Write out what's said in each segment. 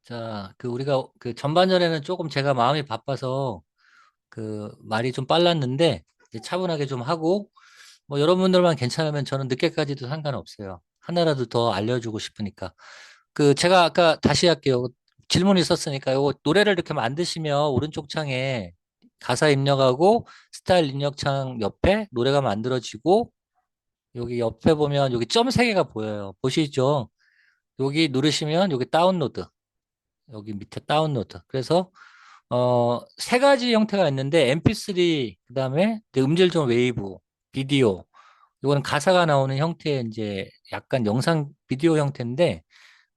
자, 우리가 전반전에는 조금 제가 마음이 바빠서 말이 좀 빨랐는데 이제 차분하게 좀 하고 뭐 여러분들만 괜찮으면 저는 늦게까지도 상관없어요. 하나라도 더 알려주고 싶으니까. 제가 아까 다시 할게요. 질문 있었으니까 요거 노래를 이렇게 만드시면 오른쪽 창에 가사 입력하고 스타일 입력창 옆에 노래가 만들어지고 여기 옆에 보면 여기 점 세 개가 보여요. 보시죠? 여기 누르시면 여기 다운로드. 여기 밑에 다운로드. 그래서 세 가지 형태가 있는데 MP3 그다음에 음질 좋은 웨이브, 비디오. 이거는 가사가 나오는 형태의 이제 약간 영상 비디오 형태인데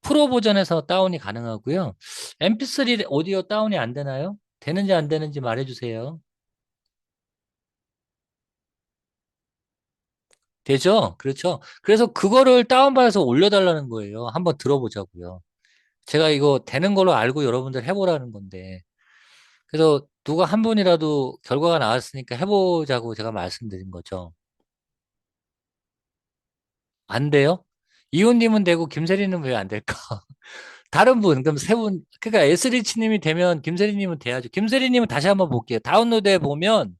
프로 버전에서 다운이 가능하고요. MP3 오디오 다운이 안 되나요? 되는지 안 되는지 말해 주세요. 되죠? 그렇죠. 그래서 그거를 다운받아서 올려달라는 거예요. 한번 들어보자고요. 제가 이거 되는 걸로 알고 여러분들 해보라는 건데. 그래서 누가 한 분이라도 결과가 나왔으니까 해보자고 제가 말씀드린 거죠. 안 돼요? 이혼님은 되고 김세리는 왜 안 될까? 다른 분, 그럼 세 분, 그러니까 에스리치님이 되면 김세리님은 돼야죠. 김세리님은 다시 한번 볼게요. 다운로드해 보면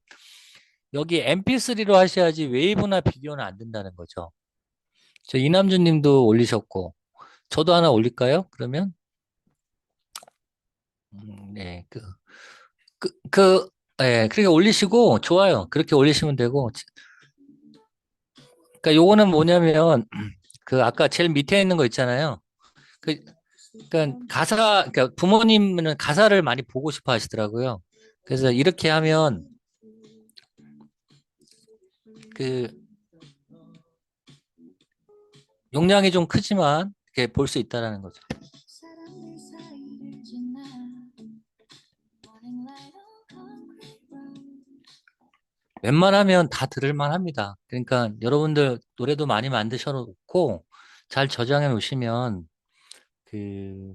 여기 MP3로 하셔야지 웨이브나 비디오는 안 된다는 거죠. 저 이남준님도 올리셨고, 저도 하나 올릴까요? 그러면 네, 그, 그, 예, 그렇게 올리시고 좋아요. 그렇게 올리시면 되고, 그러니까 요거는 뭐냐면 아까 제일 밑에 있는 거 있잖아요. 그, 그러니까 그러니까 부모님은 가사를 많이 보고 싶어 하시더라고요. 그래서 이렇게 하면 그 용량이 좀 크지만 이렇게 볼 수 있다라는 거죠. 웬만하면 다 들을만 합니다. 그러니까 여러분들 노래도 많이 만드셔 놓고 잘 저장해 놓으시면 그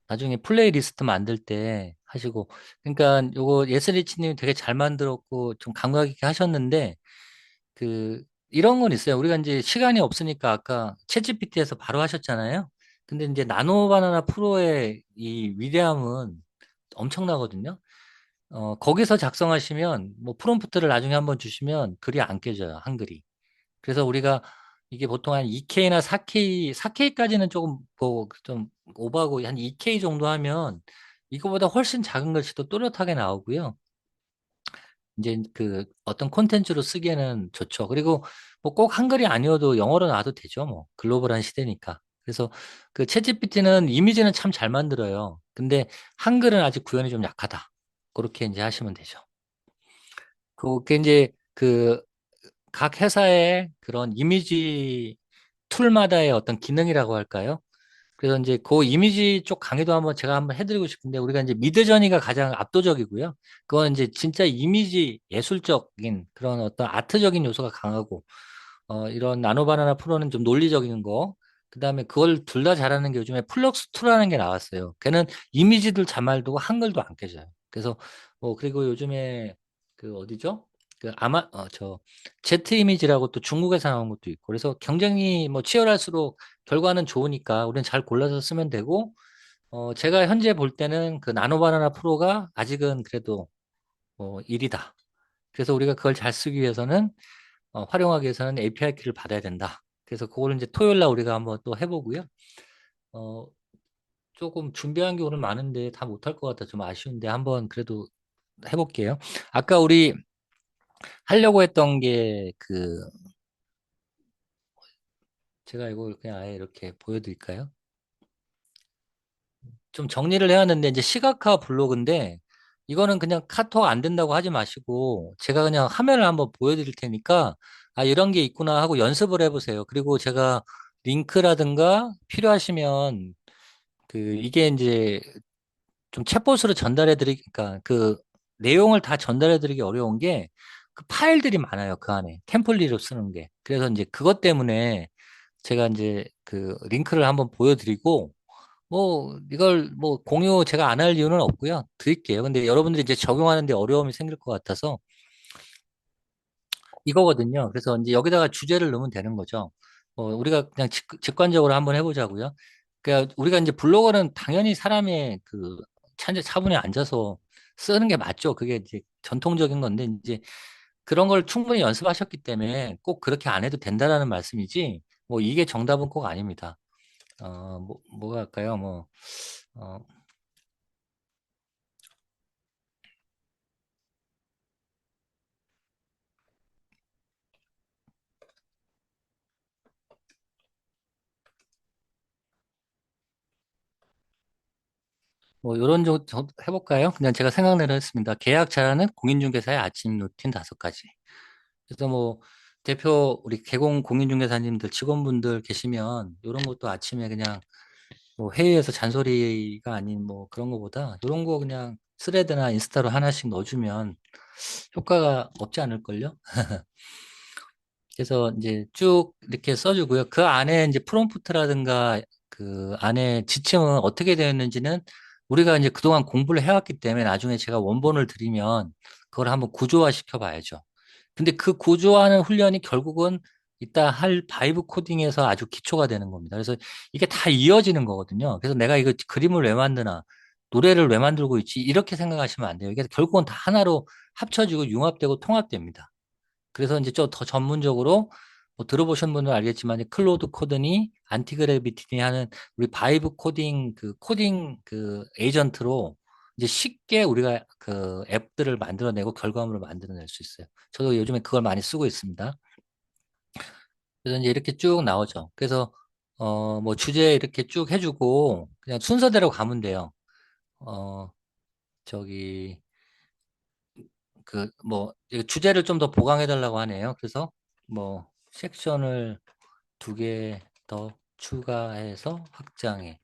나중에 플레이리스트 만들 때 하시고 그러니까 요거 예슬리치님 되게 잘 만들었고 좀 감각 있게 하셨는데 이런 건 있어요. 우리가 이제 시간이 없으니까 아까 챗GPT에서 바로 하셨잖아요. 근데 이제 나노 바나나 프로의 이 위대함은 엄청나거든요. 거기서 작성하시면 뭐 프롬프트를 나중에 한번 주시면 글이 안 깨져요. 한글이. 그래서 우리가 이게 보통 한 2K나 4K, 4K까지는 조금 뭐 좀 오버하고 한 2K 정도 하면 이거보다 훨씬 작은 글씨도 또렷하게 나오고요. 이제 어떤 콘텐츠로 쓰기에는 좋죠. 그리고 뭐 꼭 한글이 아니어도 영어로 나와도 되죠. 뭐 글로벌한 시대니까. 그래서 챗GPT는 이미지는 참 잘 만들어요. 근데 한글은 아직 구현이 좀 약하다. 그렇게 이제 하시면 되죠. 그게 이제 각 회사의 그런 이미지 툴마다의 어떤 기능이라고 할까요? 그래서 이제 그 이미지 쪽 강의도 한번 제가 한번 해드리고 싶은데 우리가 이제 미드저니가 가장 압도적이고요. 그건 이제 진짜 이미지 예술적인 그런 어떤 아트적인 요소가 강하고 이런 나노바나나 프로는 좀 논리적인 거. 그다음에 그걸 둘 다 잘하는 게 요즘에 플럭스2라는 게 나왔어요. 걔는 이미지들 잘 만들고 한글도 안 깨져요. 그래서 뭐 그리고 요즘에 어디죠? 제트 이미지라고 또 중국에서 나온 것도 있고 그래서 경쟁이 뭐 치열할수록 결과는 좋으니까 우리는 잘 골라서 쓰면 되고 제가 현재 볼 때는 나노바나나 프로가 아직은 그래도 1이다. 그래서 우리가 그걸 잘 쓰기 위해서는 활용하기 위해서는 API 키를 받아야 된다. 그래서 그거를 이제 토요일 날 우리가 한번 또 해보고요. 어, 조금 준비한 게 오늘 많은데 다 못할 것 같아 좀 아쉬운데 한번 그래도 해볼게요. 아까 우리 하려고 했던 게 제가 이걸 그냥 아예 이렇게 보여드릴까요? 좀 정리를 해야 하는데 이제 시각화 블로그인데 이거는 그냥 카톡 안 된다고 하지 마시고 제가 그냥 화면을 한번 보여드릴 테니까 아 이런 게 있구나 하고 연습을 해보세요. 그리고 제가 링크라든가 필요하시면 이게 이제 좀 챗봇으로 전달해 드리니까 내용을 다 전달해 드리기 어려운 게 그 파일들이 많아요. 그 안에 템플릿으로 쓰는 게. 그래서 이제 그것 때문에 제가 이제 링크를 한번 보여드리고 뭐 이걸 뭐 공유 제가 안 할 이유는 없고요. 드릴게요. 근데 여러분들이 이제 적용하는데 어려움이 생길 것 같아서 이거거든요. 그래서 이제 여기다가 주제를 넣으면 되는 거죠. 우리가 그냥 직관적으로 한번 해보자고요. 그러니까 우리가 이제 블로거는 당연히 사람의 그 차분히 앉아서 쓰는 게 맞죠. 그게 이제 전통적인 건데 이제 그런 걸 충분히 연습하셨기 때문에 꼭 그렇게 안 해도 된다라는 말씀이지. 뭐 이게 정답은 꼭 아닙니다. 뭐가 할까요? 어, 뭐 요런 저 해볼까요? 그냥 제가 생각내로 했습니다. 계약 잘하는 공인중개사의 아침 루틴 5가지. 그래서 뭐 대표 우리 개공 공인중개사님들 직원분들 계시면 이런 것도 아침에 그냥 뭐 회의에서 잔소리가 아닌 뭐 그런 거보다 이런 거 그냥 스레드나 인스타로 하나씩 넣어주면 효과가 없지 않을걸요? 그래서 이제 쭉 이렇게 써주고요. 그 안에 이제 프롬프트라든가 그 안에 지침은 어떻게 되어 있는지는 우리가 이제 그동안 공부를 해왔기 때문에 나중에 제가 원본을 드리면 그걸 한번 구조화 시켜 봐야죠. 근데 그 구조화하는 훈련이 결국은 이따 할 바이브 코딩에서 아주 기초가 되는 겁니다. 그래서 이게 다 이어지는 거거든요. 그래서 내가 이거 그림을 왜 만드나, 노래를 왜 만들고 있지, 이렇게 생각하시면 안 돼요. 이게 결국은 다 하나로 합쳐지고 융합되고 통합됩니다. 그래서 이제 좀 더 전문적으로 뭐 들어보신 분은 알겠지만 이제 클로드 코드니 안티그래비티니 하는 우리 바이브 코딩 그 코딩 그 에이전트로 이제 쉽게 우리가 그 앱들을 만들어내고 결과물을 만들어낼 수 있어요. 저도 요즘에 그걸 많이 쓰고 있습니다. 그래서 이제 이렇게 쭉 나오죠. 그래서 뭐 주제 이렇게 쭉 해주고 그냥 순서대로 가면 돼요. 어 저기 그 뭐 주제를 좀 더 보강해 달라고 하네요. 그래서 뭐 섹션을 2개 더 추가해서 확장해.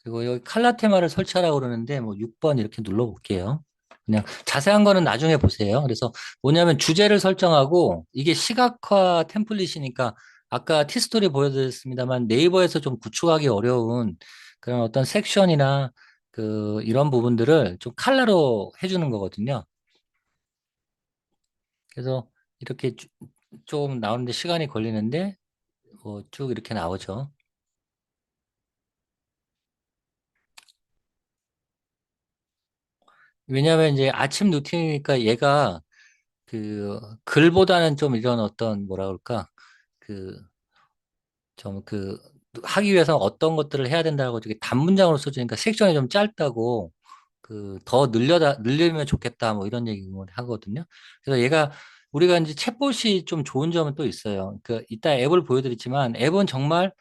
그리고 여기 칼라 테마를 설치하라고 그러는데 뭐 6번 이렇게 눌러볼게요. 그냥 자세한 거는 나중에 보세요. 그래서 뭐냐면 주제를 설정하고 이게 시각화 템플릿이니까 아까 티스토리 보여드렸습니다만 네이버에서 좀 구축하기 어려운 그런 어떤 섹션이나 그 이런 부분들을 좀 칼라로 해주는 거거든요. 그래서 이렇게 좀 나오는데 시간이 걸리는데 뭐 쭉 이렇게 나오죠. 왜냐하면 이제 아침 루틴이니까 얘가 그 글보다는 좀 이런 어떤 뭐라 그럴까 그 좀 그 하기 위해서 어떤 것들을 해야 된다고 되게 단문장으로 써주니까 섹션이 좀 짧다고 그 더 늘리면 좋겠다 뭐 이런 얘기를 하거든요. 그래서 얘가 우리가 이제 챗봇이 좀 좋은 점은 또 있어요. 그 이따 앱을 보여드리지만 앱은 정말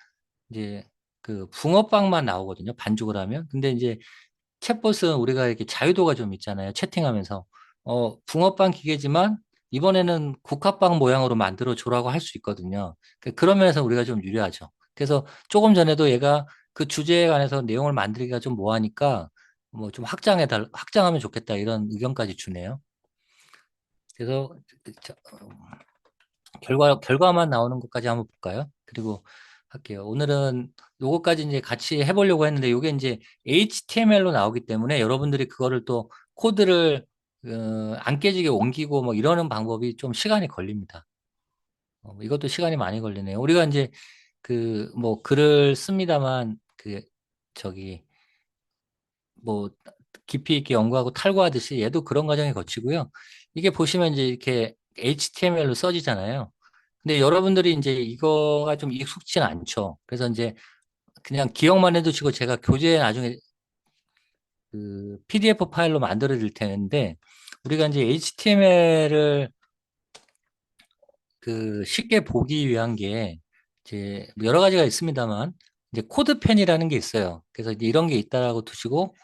이제 그 붕어빵만 나오거든요. 반죽을 하면. 근데 이제 챗봇은 우리가 이렇게 자유도가 좀 있잖아요. 채팅하면서. 붕어빵 기계지만 이번에는 국화빵 모양으로 만들어 줘라고 할 수 있거든요. 그런 면에서 우리가 좀 유리하죠. 그래서 조금 전에도 얘가 그 주제에 관해서 내용을 만들기가 좀 뭐하니까 뭐 좀 확장하면 좋겠다 이런 의견까지 주네요. 그래서 저- 결과만 나오는 것까지 한번 볼까요? 그리고 할게요. 오늘은 요거까지 이제 같이 해보려고 했는데 요게 이제 HTML로 나오기 때문에 여러분들이 그거를 또 코드를 안 깨지게 옮기고 뭐 이러는 방법이 좀 시간이 걸립니다. 이것도 시간이 많이 걸리네요. 우리가 이제 그 뭐 글을 씁니다만 그 저기 뭐 깊이 있게 연구하고 탈구하듯이 얘도 그런 과정이 거치고요. 이게 보시면 이제 이렇게 HTML로 써지잖아요. 근데 여러분들이 이제 이거가 좀 익숙치는 않죠. 그래서 이제 그냥 기억만 해두시고 제가 교재에 나중에 그 PDF 파일로 만들어 드릴 텐데 우리가 이제 HTML을 그 쉽게 보기 위한 게 이제 뭐 여러 가지가 있습니다만 이제 코드펜이라는 게 있어요. 그래서 이제 이런 게 있다라고 두시고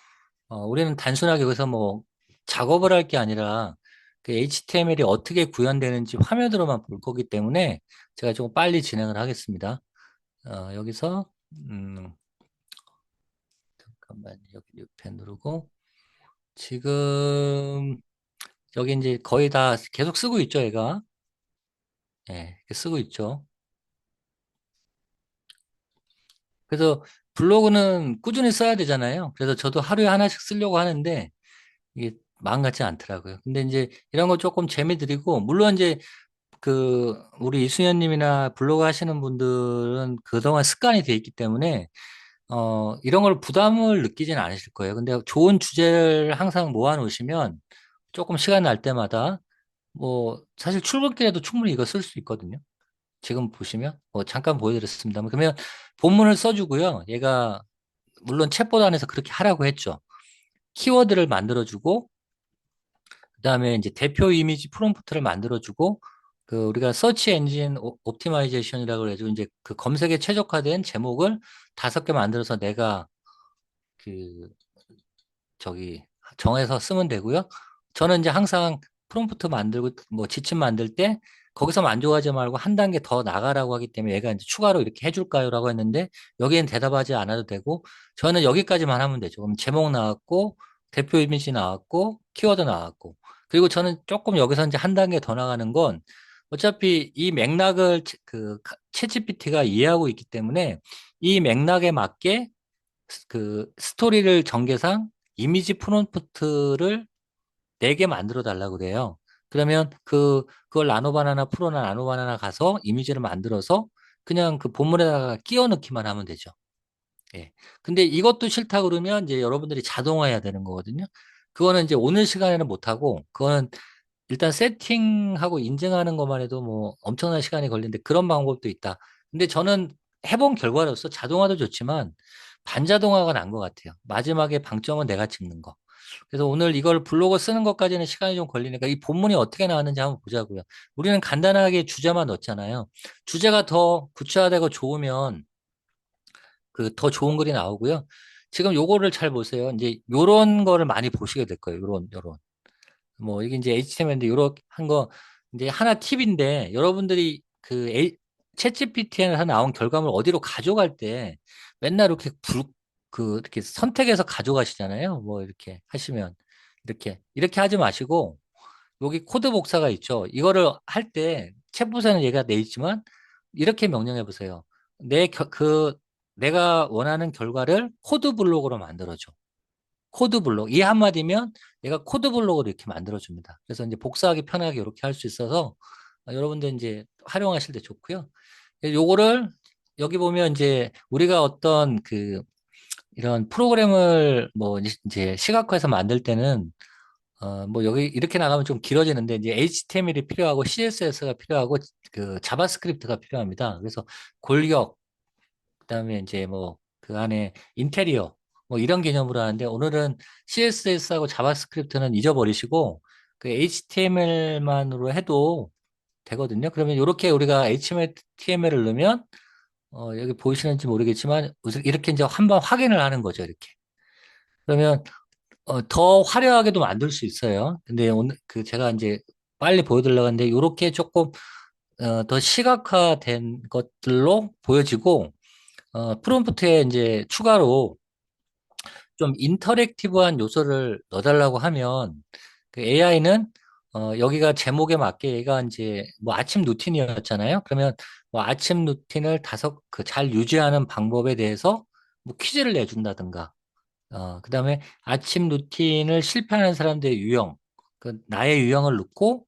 우리는 단순하게 여기서 뭐 작업을 할 게 아니라 그 HTML이 어떻게 구현되는지 화면으로만 볼 거기 때문에 제가 조금 빨리 진행을 하겠습니다. 여기서 잠깐만 여기 6펜 누르고 지금 여기 이제 거의 다 계속 쓰고 있죠, 얘가. 예, 이렇게 쓰고 있죠. 그래서 블로그는 꾸준히 써야 되잖아요. 그래서 저도 하루에 하나씩 쓰려고 하는데 이게 마음 같지 않더라고요. 근데 이제 이런 거 조금 재미 드리고 물론 이제 그 우리 이수연님이나 블로그 하시는 분들은 그동안 습관이 돼 있기 때문에 이런 걸 부담을 느끼진 않으실 거예요. 근데 좋은 주제를 항상 모아 놓으시면 조금 시간 날 때마다 뭐 사실 출근길에도 충분히 이거 쓸 수 있거든요. 지금 보시면 잠깐 보여드렸습니다. 그러면 본문을 써주고요. 얘가 물론 챗봇 안에서 그렇게 하라고 했죠. 키워드를 만들어주고 그다음에 이제 대표 이미지 프롬프트를 만들어주고 그 우리가 서치 엔진 옵티마이제이션이라고 해가지고 이제 그 검색에 최적화된 제목을 5개 만들어서 내가 그 저기 정해서 쓰면 되고요. 저는 이제 항상 프롬프트 만들고 뭐 지침 만들 때 거기서 만족하지 말고 한 단계 더 나가라고 하기 때문에 얘가 이제 추가로 이렇게 해줄까요라고 했는데 여기엔 대답하지 않아도 되고 저는 여기까지만 하면 되죠. 그럼 제목 나왔고 대표 이미지 나왔고 키워드 나왔고 그리고 저는 조금 여기서 이제 한 단계 더 나가는 건 어차피 이 맥락을 챗GPT가 이해하고 있기 때문에 이 맥락에 맞게 그 스토리를 전개상 이미지 프롬프트를 4개 만들어 달라고 그래요. 그러면 그걸 나노바나나 프로나 나노바나나 가서 이미지를 만들어서 그냥 그 본문에다가 끼워 넣기만 하면 되죠. 예. 근데 이것도 싫다 그러면 이제 여러분들이 자동화해야 되는 거거든요. 그거는 이제 오늘 시간에는 못하고, 그거는 일단 세팅하고 인증하는 것만 해도 뭐 엄청난 시간이 걸리는데 그런 방법도 있다. 근데 저는 해본 결과로서 자동화도 좋지만 반자동화가 난 것 같아요. 마지막에 방점은 내가 찍는 거. 그래서 오늘 이걸 블로그 쓰는 것까지는 시간이 좀 걸리니까 이 본문이 어떻게 나왔는지 한번 보자고요. 우리는 간단하게 주제만 넣었잖아요. 주제가 더 구체화되고 좋으면 그 더 좋은 글이 나오고요. 지금 요거를 잘 보세요. 이제 요런 거를 많이 보시게 될 거예요. 요런. 뭐 이게 이제 HTML인데 요렇게 한 거 이제 하나 팁인데 여러분들이 챗GPT에서 나온 결과물 어디로 가져갈 때 맨날 이렇게 이렇게 선택해서 가져가시잖아요. 뭐 이렇게 하시면 이렇게 하지 마시고 여기 코드 복사가 있죠. 이거를 할 때 챗봇에는 얘가 돼 있지만 이렇게 명령해 보세요. 내가 원하는 결과를 코드 블록으로 만들어줘. 코드 블록. 이 한마디면 얘가 코드 블록으로 이렇게 만들어줍니다. 그래서 이제 복사하기 편하게 이렇게 할 수 있어서 여러분들 이제 활용하실 때 좋고요. 요거를 여기 보면 이제 우리가 어떤 이런 프로그램을 뭐 이제 시각화해서 만들 때는 뭐 여기 이렇게 나가면 좀 길어지는데 이제 HTML이 필요하고 CSS가 필요하고 그 자바스크립트가 필요합니다. 그래서 골격 그다음에 이제 뭐 그 안에 인테리어 뭐 이런 개념으로 하는데 오늘은 CSS하고 자바스크립트는 잊어버리시고 그 HTML만으로 해도 되거든요. 그러면 이렇게 우리가 HTML을 넣으면 여기 보이시는지 모르겠지만 이렇게 이제 한번 확인을 하는 거죠. 이렇게. 그러면 더 화려하게도 만들 수 있어요. 근데 오늘 제가 이제 빨리 보여드리려고 하는데 이렇게 조금 더 시각화된 것들로 보여지고 프롬프트에 이제 추가로 좀 인터랙티브한 요소를 넣어달라고 하면 그 AI는 여기가 제목에 맞게 얘가 이제 뭐 아침 루틴이었잖아요. 그러면 뭐 아침 루틴을 잘 유지하는 방법에 대해서 뭐 퀴즈를 내준다든가 그다음에 아침 루틴을 실패하는 사람들의 유형, 나의 유형을 넣고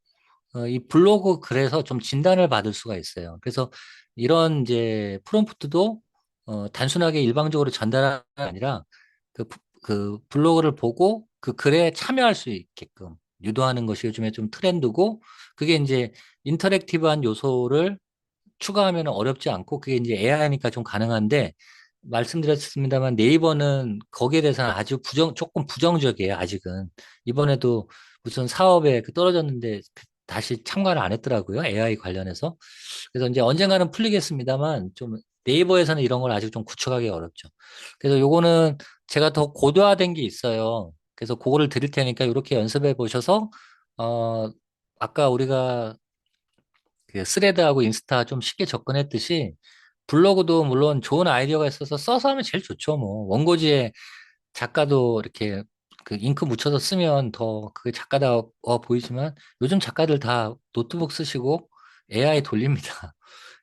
이 블로그 글에서 좀 진단을 받을 수가 있어요. 그래서 이런 이제 프롬프트도 단순하게 일방적으로 전달하는 게 아니라 그 블로그를 보고 그 글에 참여할 수 있게끔 유도하는 것이 요즘에 좀 트렌드고 그게 이제 인터랙티브한 요소를 추가하면 어렵지 않고 그게 이제 AI니까 좀 가능한데 말씀드렸습니다만 네이버는 거기에 대해서는 아주 조금 부정적이에요, 아직은. 이번에도 무슨 사업에 떨어졌는데 다시 참가를 안 했더라고요, AI 관련해서. 그래서 이제 언젠가는 풀리겠습니다만 좀 네이버에서는 이런 걸 아직 좀 구축하기 어렵죠. 그래서 요거는 제가 더 고도화된 게 있어요. 그래서 그거를 드릴 테니까 이렇게 연습해 보셔서, 어, 아까 우리가 그 스레드하고 인스타 좀 쉽게 접근했듯이 블로그도 물론 좋은 아이디어가 있어서 써서 하면 제일 좋죠. 뭐 원고지에 작가도 이렇게 그 잉크 묻혀서 쓰면 더 그게 작가다워 보이지만 요즘 작가들 다 노트북 쓰시고 AI 돌립니다.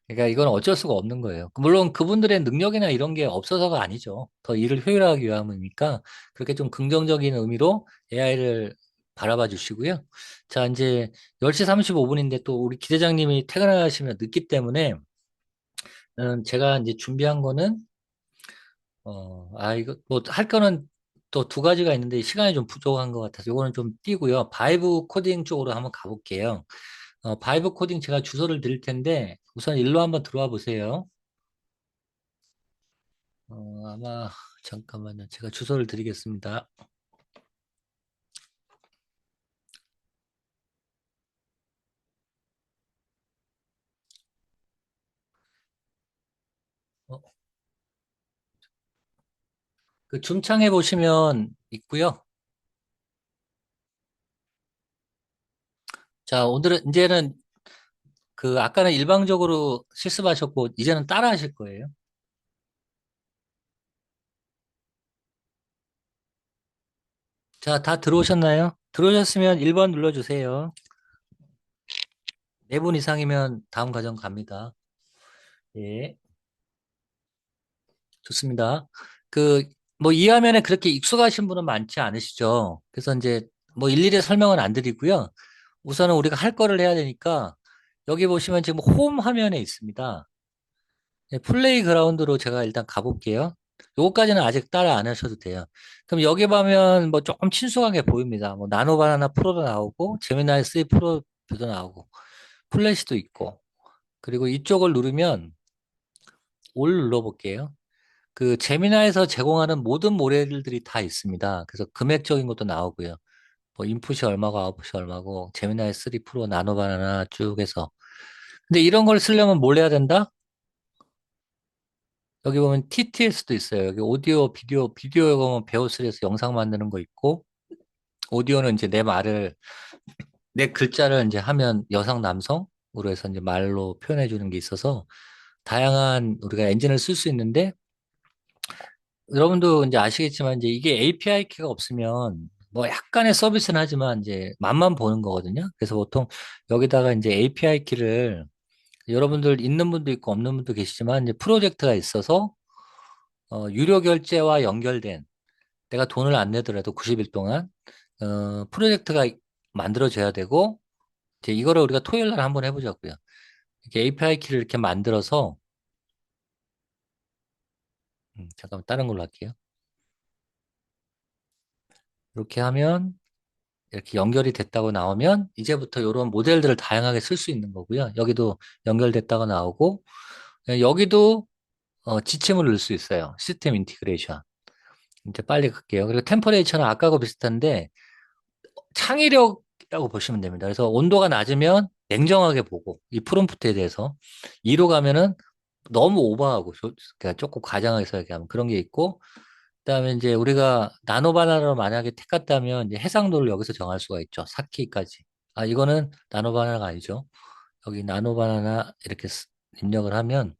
그러니까 이건 어쩔 수가 없는 거예요. 물론 그분들의 능력이나 이런 게 없어서가 아니죠. 더 일을 효율화하기 위함이니까 그렇게 좀 긍정적인 의미로 AI를 바라봐 주시고요. 자, 이제 10시 35분인데 또 우리 기대장님이 퇴근하시면 늦기 때문에 제가 이제 준비한 거는 이거, 뭐, 할 거는 또 두 가지가 있는데, 시간이 좀 부족한 것 같아서, 요거는 좀 띄고요. 바이브 코딩 쪽으로 한번 가볼게요. 바이브 코딩 제가 주소를 드릴 텐데, 우선 일로 한번 들어와 보세요. 아마, 잠깐만요. 제가 주소를 드리겠습니다. 어, 그 줌창에 보시면 있고요. 자, 이제는 아까는 일방적으로 실습하셨고, 이제는 따라 하실 거예요. 자, 다 들어오셨나요? 들어오셨으면 1번 눌러주세요. 4분 이상이면 다음 과정 갑니다. 예, 좋습니다. 그, 뭐, 이 화면에 그렇게 익숙하신 분은 많지 않으시죠? 그래서 이제, 뭐, 일일이 설명은 안 드리고요. 우선은 우리가 할 거를 해야 되니까, 여기 보시면 지금 홈 화면에 있습니다. 예, 플레이그라운드로 제가 일단 가볼게요. 요거까지는 아직 따라 안 하셔도 돼요. 그럼 여기 보면 뭐 조금 친숙하게 보입니다. 뭐 나노 바나나 프로도 나오고 제미나이 3 프로도 나오고 플래시도 있고 그리고 이쪽을 누르면 올 눌러볼게요. 그 제미나에서 제공하는 모든 모델들이 다 있습니다. 그래서 금액적인 것도 나오고요. 뭐 인풋이 얼마고 아웃풋이 얼마고 제미나이 3 프로 나노 바나나 쭉 해서 근데 이런 걸 쓰려면 뭘 해야 된다? 여기 보면 TTS도 있어요. 여기 오디오, 비디오 보면 베오스에서 영상 만드는 거 있고, 오디오는 이제 내 글자를 이제 하면 여성, 남성으로 해서 이제 말로 표현해 주는 게 있어서, 다양한 우리가 엔진을 쓸 수 있는데, 여러분도 이제 아시겠지만, 이제 이게 API 키가 없으면, 뭐 약간의 서비스는 하지만 이제 맛만 보는 거거든요. 그래서 보통 여기다가 이제 API 키를 여러분들 있는 분도 있고 없는 분도 계시지만, 이제 프로젝트가 있어서, 유료 결제와 연결된 내가 돈을 안 내더라도 90일 동안 프로젝트가 만들어져야 되고 이제 이거를 우리가 토요일 날 한번 해보자고요. 이렇게 API 키를 이렇게 만들어서 잠깐만 다른 걸로 할게요. 이렇게 하면 이렇게 연결이 됐다고 나오면 이제부터 이런 모델들을 다양하게 쓸 수 있는 거고요. 여기도 연결됐다고 나오고 여기도 지침을 넣을 수 있어요. 시스템 인티그레이션. 이제 빨리 갈게요. 그리고 템퍼레이처는 아까하고 비슷한데 창의력이라고 보시면 됩니다. 그래서 온도가 낮으면 냉정하게 보고 이 프롬프트에 대해서 2로 가면은 너무 오버하고 그러니까 조금 과장해서 얘기하면 그런 게 있고 그다음에 이제 우리가 나노 바나나로 만약에 택 같다면 이제 해상도를 여기서 정할 수가 있죠. 4K까지. 아 이거는 나노 바나나가 아니죠. 여기 나노 바나나 이렇게 입력을 하면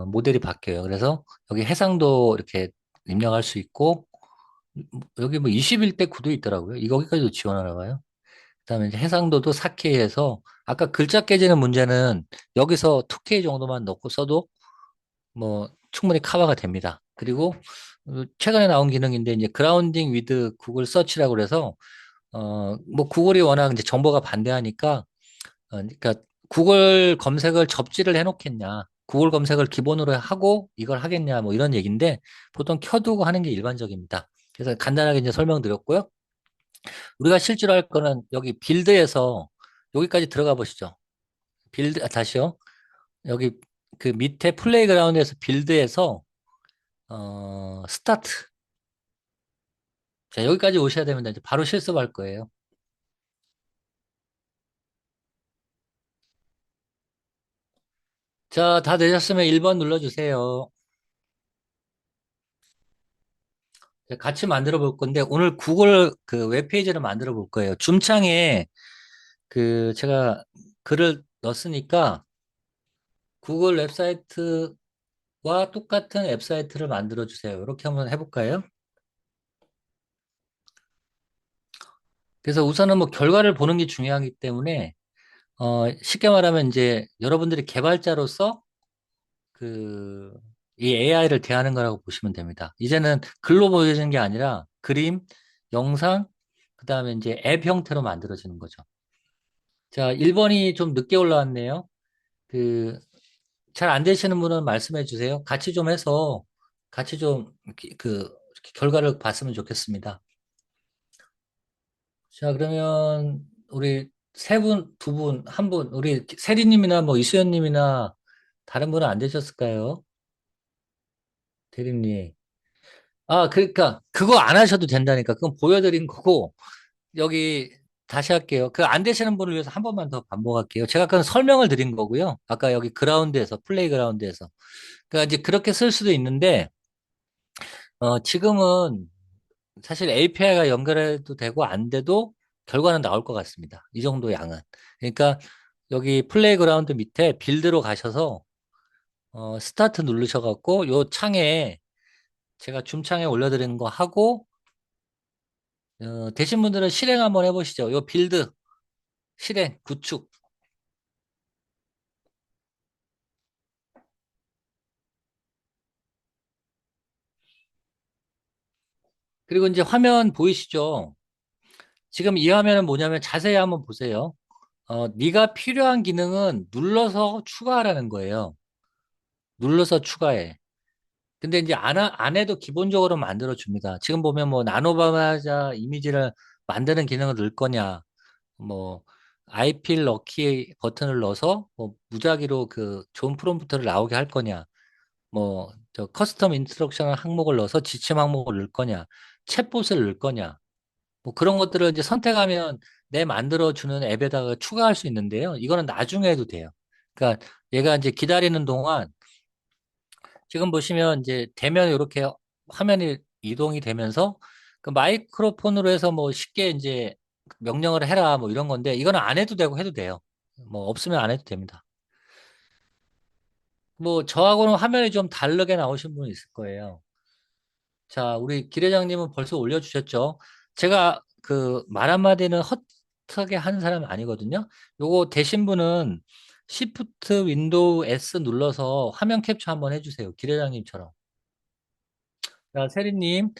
모델이 바뀌어요. 그래서 여기 해상도 이렇게 입력할 수 있고 여기 뭐 21대 9도 있더라고요. 이 거기까지도 지원하나 봐요. 그다음에 이제 해상도도 4K에서 아까 글자 깨지는 문제는 여기서 2K 정도만 넣고 써도 뭐 충분히 커버가 됩니다. 그리고 최근에 나온 기능인데 이제 그라운딩 위드 구글 서치라고 그래서 뭐 구글이 워낙 이제 정보가 반대하니까 그러니까 구글 검색을 접지를 해놓겠냐. 구글 검색을 기본으로 하고 이걸 하겠냐. 뭐 이런 얘기인데 보통 켜두고 하는 게 일반적입니다. 그래서 간단하게 이제 설명드렸고요. 우리가 실제로 할 거는 여기 빌드에서 여기까지 들어가 보시죠. 다시요. 여기 그 밑에 플레이그라운드에서 빌드에서 스타트. 자, 여기까지 오셔야 됩니다. 이제 바로 실습할 거예요. 자, 다 되셨으면 1번 눌러주세요. 자, 같이 만들어 볼 건데 오늘 구글 그 웹페이지를 만들어 볼 거예요. 줌창에 그 제가 글을 넣었으니까 구글 웹사이트와 똑같은 웹사이트를 만들어 주세요. 이렇게 한번 해볼까요? 그래서 우선은 뭐 결과를 보는 게 중요하기 때문에 쉽게 말하면 이제 여러분들이 개발자로서 그 이 AI를 대하는 거라고 보시면 됩니다. 이제는 글로 보여지는 게 아니라 그림, 영상, 그다음에 이제 앱 형태로 만들어지는 거죠. 자, 1번이 좀 늦게 올라왔네요. 그 잘 안 되시는 분은 말씀해 주세요. 같이 좀 해서 같이 좀 결과를 봤으면 좋겠습니다. 자, 그러면 우리 세 분, 두 분, 한 분, 우리 세리님이나 뭐 이수연님이나 다른 분은 안 되셨을까요? 대리님. 아, 그러니까 그거 안 하셔도 된다니까. 그건 보여드린 거고 여기 다시 할게요. 그 안 되시는 분을 위해서 한 번만 더 반복할게요. 제가 그건 설명을 드린 거고요. 아까 여기 그라운드에서 플레이 그라운드에서. 그러니까 이제 그렇게 쓸 수도 있는데 지금은 사실 API가 연결해도 되고 안 돼도 결과는 나올 것 같습니다. 이 정도 양은. 그러니까 여기 플레이그라운드 밑에 빌드로 가셔서 스타트 누르셔갖고 요 창에 제가 줌창에 올려드리는 거 하고 되신 분들은 실행 한번 해보시죠. 요 빌드 실행 구축. 그리고 이제 화면 보이시죠? 지금 이 화면은 뭐냐면 자세히 한번 보세요. 네가 필요한 기능은 눌러서 추가하라는 거예요. 눌러서 추가해. 근데 이제 안 해도 기본적으로 만들어 줍니다. 지금 보면 뭐 나노바마자 이미지를 만드는 기능을 넣을 거냐, 뭐 I feel lucky 버튼을 넣어서 뭐 무작위로 그 좋은 프롬프트를 나오게 할 거냐, 뭐 저 커스텀 인스트럭션 항목을 넣어서 지침 항목을 넣을 거냐, 챗봇을 넣을 거냐, 뭐 그런 것들을 이제 선택하면 내 만들어 주는 앱에다가 추가할 수 있는데요. 이거는 나중에 해도 돼요. 그러니까 얘가 이제 기다리는 동안 지금 보시면 이제 되면 이렇게 화면이 이동이 되면서 그 마이크로폰으로 해서 뭐 쉽게 이제 명령을 해라 뭐 이런 건데 이거는 안 해도 되고 해도 돼요. 뭐 없으면 안 해도 됩니다. 뭐 저하고는 화면이 좀 다르게 나오신 분이 있을 거예요. 자, 우리 길 회장님은 벌써 올려주셨죠? 제가 그 말 한마디는 헛하게 하는 사람은 아니거든요. 요거 되신 분은 Shift 윈도우 S 눌러서 화면 캡처 한번 해주세요. 길 회장님처럼. 자, 세리님,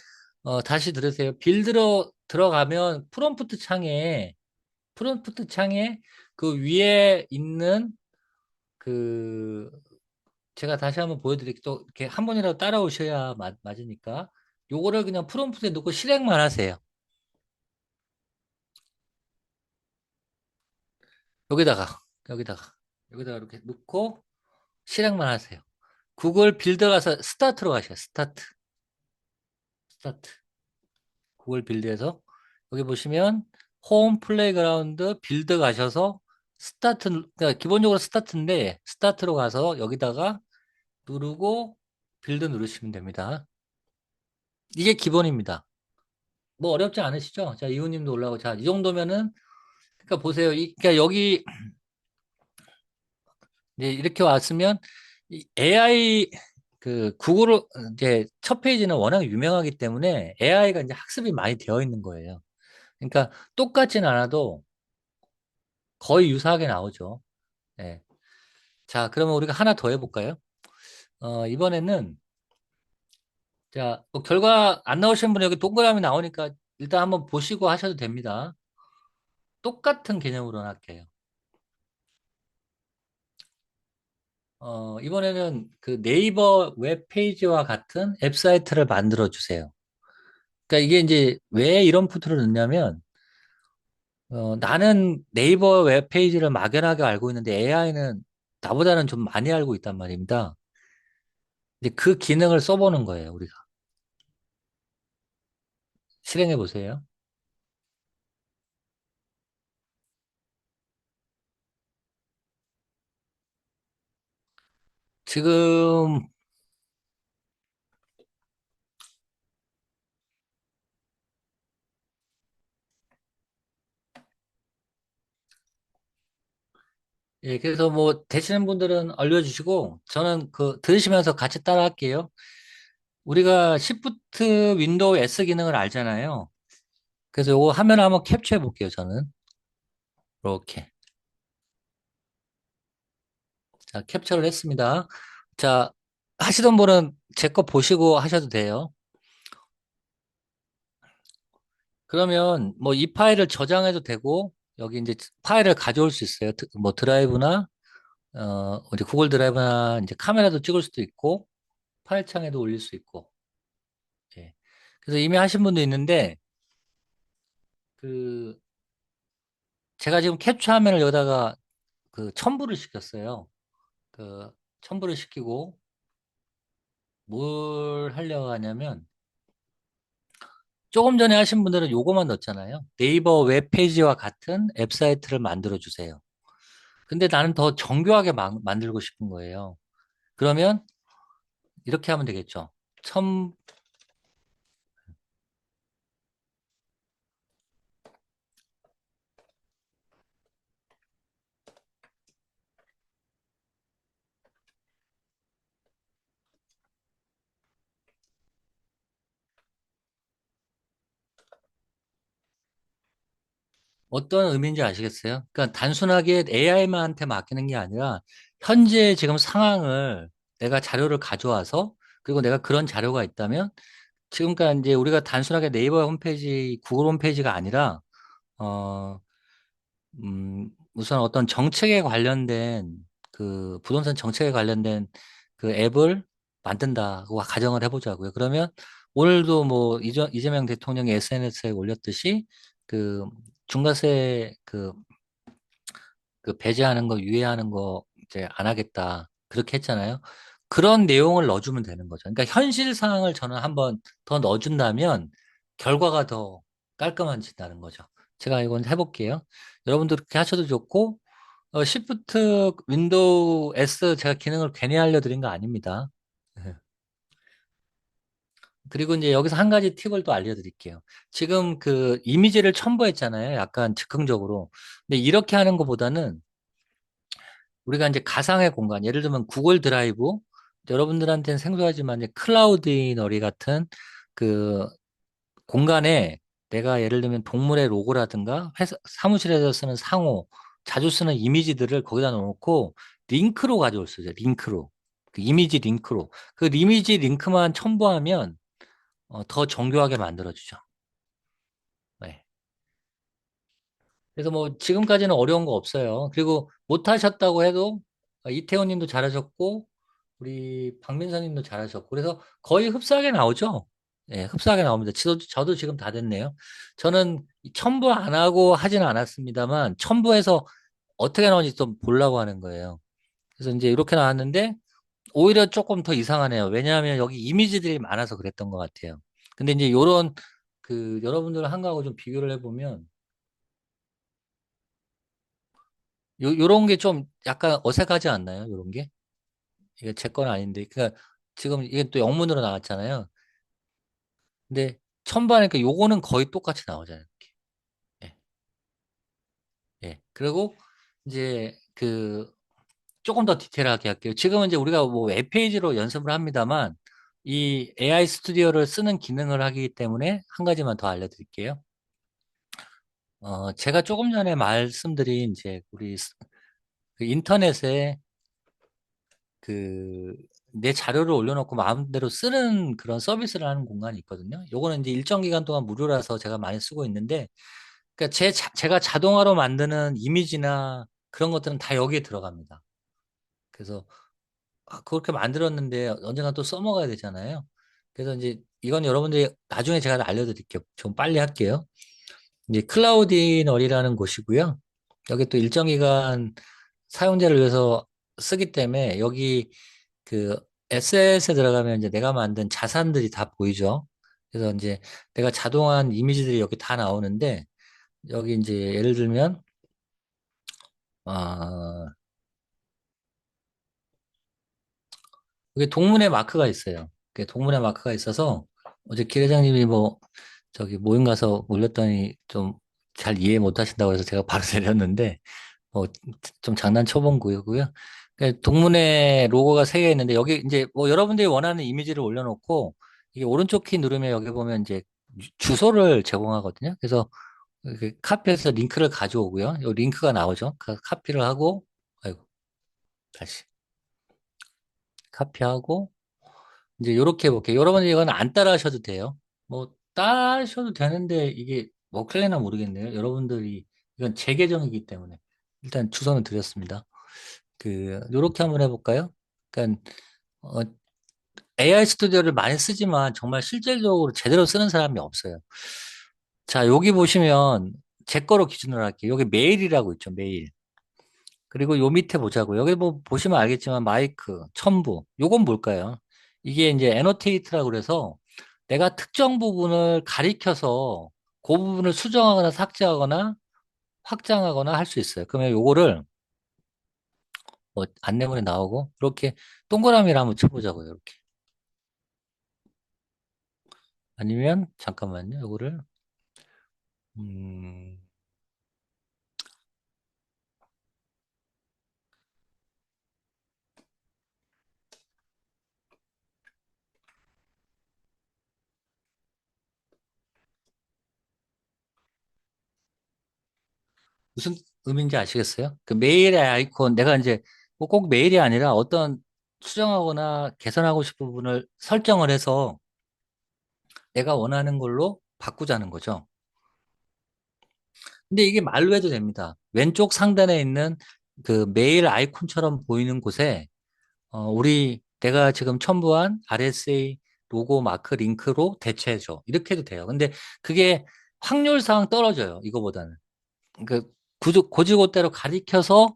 다시 들으세요. 빌드로 들어가면 프롬프트 창에 그 위에 있는 그, 제가 다시 한번 보여드릴게요. 또 이렇게 한 번이라도 따라오셔야 맞으니까. 요거를 그냥 프롬프트에 넣고 실행만 하세요. 여기다가, 여기다가, 여기다가 이렇게 넣고 실행만 하세요. 구글 빌드 가서 스타트로 가셔요. 스타트, 스타트. 구글 빌드에서 여기 보시면 홈 플레이그라운드 빌드 가셔서 스타트 그러니까 기본적으로 스타트인데 스타트로 가서 여기다가 누르고 빌드 누르시면 됩니다. 이게 기본입니다. 뭐 어렵지 않으시죠? 자, 이웃님도 올라오고 자, 이 정도면은 그러니까 보세요. 그러니까 여기 이제 이렇게 왔으면 이 AI 그 구글 이제 첫 페이지는 워낙 유명하기 때문에 AI가 이제 학습이 많이 되어 있는 거예요. 그러니까 똑같진 않아도 거의 유사하게 나오죠. 네. 자, 그러면 우리가 하나 더 해볼까요? 이번에는, 자, 뭐 결과 안 나오시는 분 여기 동그라미 나오니까 일단 한번 보시고 하셔도 됩니다. 똑같은 개념으로 할게요. 이번에는 그 네이버 웹페이지와 같은 웹사이트를 만들어 주세요. 그러니까 이게 이제 왜 이런 푸트를 넣냐면, 나는 네이버 웹페이지를 막연하게 알고 있는데 AI는 나보다는 좀 많이 알고 있단 말입니다. 이제 그 기능을 써보는 거예요, 우리가. 실행해 보세요. 지금 예, 그래서 뭐 되시는 분들은 알려주시고 저는 그 들으시면서 같이 따라 할게요. 우리가 Shift 윈도우 S 기능을 알잖아요. 그래서 요거 화면 한번 캡처해 볼게요, 저는. 이렇게. 자, 캡처를 했습니다. 자, 하시던 분은 제 거 보시고 하셔도 돼요. 그러면 뭐 이 파일을 저장해도 되고 여기 이제 파일을 가져올 수 있어요. 뭐 드라이브나 어디 구글 드라이브나 이제 카메라도 찍을 수도 있고 파일창에도 올릴 수 있고. 예. 그래서 이미 하신 분도 있는데, 그, 제가 지금 캡처 화면을 여기다가 첨부를 시켰어요. 그, 첨부를 시키고, 뭘 하려고 하냐면, 조금 전에 하신 분들은 요거만 넣었잖아요. 네이버 웹페이지와 같은 웹사이트를 만들어 주세요. 근데 나는 더 정교하게 만들고 싶은 거예요. 그러면 이렇게 하면 되겠죠. 첨, 어떤 의미인지 아시겠어요? 그러니까 단순하게 AI만한테 맡기는 게 아니라 현재 지금 상황을 내가 자료를 가져와서 그리고 내가 그런 자료가 있다면 지금 그러니까 이제 우리가 단순하게 네이버 홈페이지, 구글 홈페이지가 아니라 어, 우선 어떤 정책에 관련된 부동산 정책에 관련된 그 앱을 만든다고 가정을 해보자고요. 그러면 오늘도 뭐 이재명 대통령이 SNS에 올렸듯이 그 중과세 배제하는 거 유예하는 거 이제 안 하겠다 그렇게 했잖아요. 그런 내용을 넣어주면 되는 거죠. 그러니까 현실 상황을 저는 한번 더 넣어준다면 결과가 더 깔끔해진다는 거죠. 제가 이건 해볼게요. 여러분들 그렇게 하셔도 좋고 Shift 윈도우 S 제가 기능을 괜히 알려드린 거 아닙니다. 그리고 이제 여기서 한 가지 팁을 또 알려드릴게요. 지금 그 이미지를 첨부했잖아요. 약간 즉흥적으로. 근데 이렇게 하는 것보다는 우리가 이제 가상의 공간, 예를 들면 구글 드라이브, 여러분들한테는 생소하지만 이제 클라우디너리 같은 그 공간에 내가 예를 들면 동물의 로고라든가 회사, 사무실에서 쓰는 상호, 자주 쓰는 이미지들을 거기다 넣어놓고 링크로 가져올 수 있어요. 링크로. 그 이미지 링크로. 그 이미지 링크만 첨부하면 더 정교하게 만들어주죠. 네. 그래서 뭐 지금까지는 어려운 거 없어요. 그리고 못하셨다고 해도 이태원 님도 잘하셨고 우리 박민선 님도 잘하셨고 그래서 거의 흡사하게 나오죠. 예, 흡사하게 나옵니다. 저도 지금 다 됐네요. 저는 첨부 안 하고 하지는 않았습니다만 첨부해서 어떻게 나오는지 좀 보려고 하는 거예요. 그래서 이제 이렇게 나왔는데 오히려 조금 더 이상하네요. 왜냐하면 여기 이미지들이 많아서 그랬던 것 같아요. 근데 이제 요런 여러분들 한 거하고 좀 비교를 해보면 요런 게 좀 약간 어색하지 않나요? 요런 게? 이게 제 건 아닌데. 그러니까 지금 이게 또 영문으로 나왔잖아요. 근데 첨부하니까 요거는 거의 똑같이 나오잖아요. 이렇게. 예. 예. 그리고 이제 조금 더 디테일하게 할게요. 지금은 이제 우리가 뭐 웹페이지로 연습을 합니다만 이 AI 스튜디오를 쓰는 기능을 하기 때문에 한 가지만 더 알려드릴게요. 제가 조금 전에 말씀드린 이제 그 인터넷에 그 내 자료를 올려놓고 마음대로 쓰는 그런 서비스를 하는 공간이 있거든요. 요거는 이제 일정 기간 동안 무료라서 제가 많이 쓰고 있는데, 그러니까 제가 자동화로 만드는 이미지나 그런 것들은 다 여기에 들어갑니다. 그래서 그렇게 만들었는데 언젠가 또 써먹어야 되잖아요. 그래서 이제 이건 여러분들이 나중에 제가 알려드릴게요. 좀 빨리 할게요. 이제 클라우디널이라는 곳이고요. 여기 또 일정 기간 사용자를 위해서 쓰기 때문에 여기 그 SS에 들어가면 이제 내가 만든 자산들이 다 보이죠. 그래서 이제 내가 자동한 이미지들이 여기 다 나오는데 여기 이제 예를 들면 아 여기 동문회 마크가 있어요. 동문회 마크가 있어서 어제 길 회장님이 뭐 저기 모임 가서 올렸더니 좀 잘 이해 못 하신다고 해서 제가 바로 내렸는데 뭐 좀 장난쳐 본 거고요. 동문회 로고가 세 개 있는데 여기 이제 뭐 여러분들이 원하는 이미지를 올려놓고 이게 오른쪽 키 누르면 여기 보면 이제 주소를 제공하거든요. 그래서 이렇게 카피해서 링크를 가져오고요. 이 링크가 나오죠. 카피를 하고 아이고 다시 카피하고 이제 요렇게 해볼게요. 여러분들 이건 안 따라 하셔도 돼요. 뭐 따라 하셔도 되는데 이게 뭐 클래나 모르겠네요. 여러분들이 이건 제 계정이기 때문에 일단 주소는 드렸습니다. 요렇게 한번 해볼까요? 그러니까 AI 스튜디오를 많이 쓰지만 정말 실질적으로 제대로 쓰는 사람이 없어요. 자, 여기 보시면 제 거로 기준으로 할게요. 여기 메일이라고 있죠, 메일. 그리고 요 밑에 보자고. 여기 뭐 보시면 알겠지만 마이크, 첨부. 요건 뭘까요? 이게 이제 애노테이트라고 그래서 내가 특정 부분을 가리켜서 그 부분을 수정하거나 삭제하거나 확장하거나 할 수 있어요. 그러면 요거를 뭐 안내문에 나오고 이렇게 동그라미를 한번 쳐보자고요. 이렇게. 아니면 잠깐만요. 요거를 음, 무슨 의미인지 아시겠어요? 그 메일의 아이콘 내가 이제 뭐꼭 메일이 아니라 어떤 수정하거나 개선하고 싶은 부분을 설정을 해서 내가 원하는 걸로 바꾸자는 거죠. 근데 이게 말로 해도 됩니다. 왼쪽 상단에 있는 그 메일 아이콘처럼 보이는 곳에 우리 내가 지금 첨부한 RSA 로고 마크 링크로 대체해줘. 이렇게 해도 돼요. 근데 그게 확률상 떨어져요. 이거보다는. 그 고지고대로 가리켜서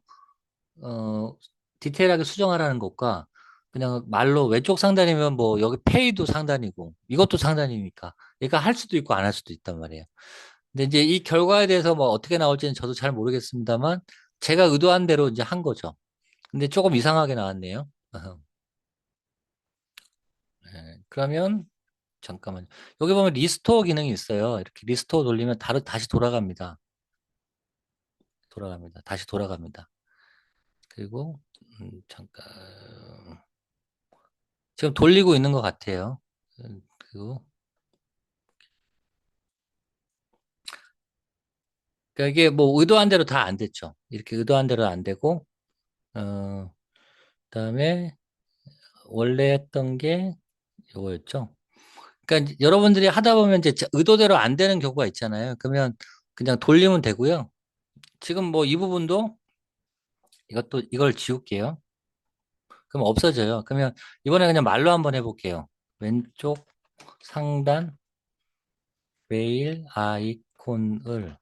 어, 디테일하게 수정하라는 것과 그냥 말로 왼쪽 상단이면 뭐 여기 페이도 상단이고 이것도 상단이니까 얘가 할 수도 있고 안 할 수도 있단 말이에요. 근데 이제 이 결과에 대해서 뭐 어떻게 나올지는 저도 잘 모르겠습니다만 제가 의도한 대로 이제 한 거죠. 근데 조금 이상하게 나왔네요. 네, 그러면 잠깐만요. 여기 보면 리스토어 기능이 있어요. 이렇게 리스토어 돌리면 다시 돌아갑니다. 돌아갑니다. 다시 돌아갑니다. 그리고 잠깐 지금 돌리고 있는 것 같아요. 그리고 그러니까 이게 뭐 의도한 대로 다 안 됐죠. 이렇게 의도한 대로 안 되고 그다음에 원래 했던 게 이거였죠. 그러니까 여러분들이 하다 보면 이제 의도대로 안 되는 경우가 있잖아요. 그러면 그냥 돌리면 되고요. 지금 뭐 이 부분도 이걸 지울게요. 그럼 없어져요. 그러면 이번에 그냥 말로 한번 해볼게요. 왼쪽 상단 메일 아이콘을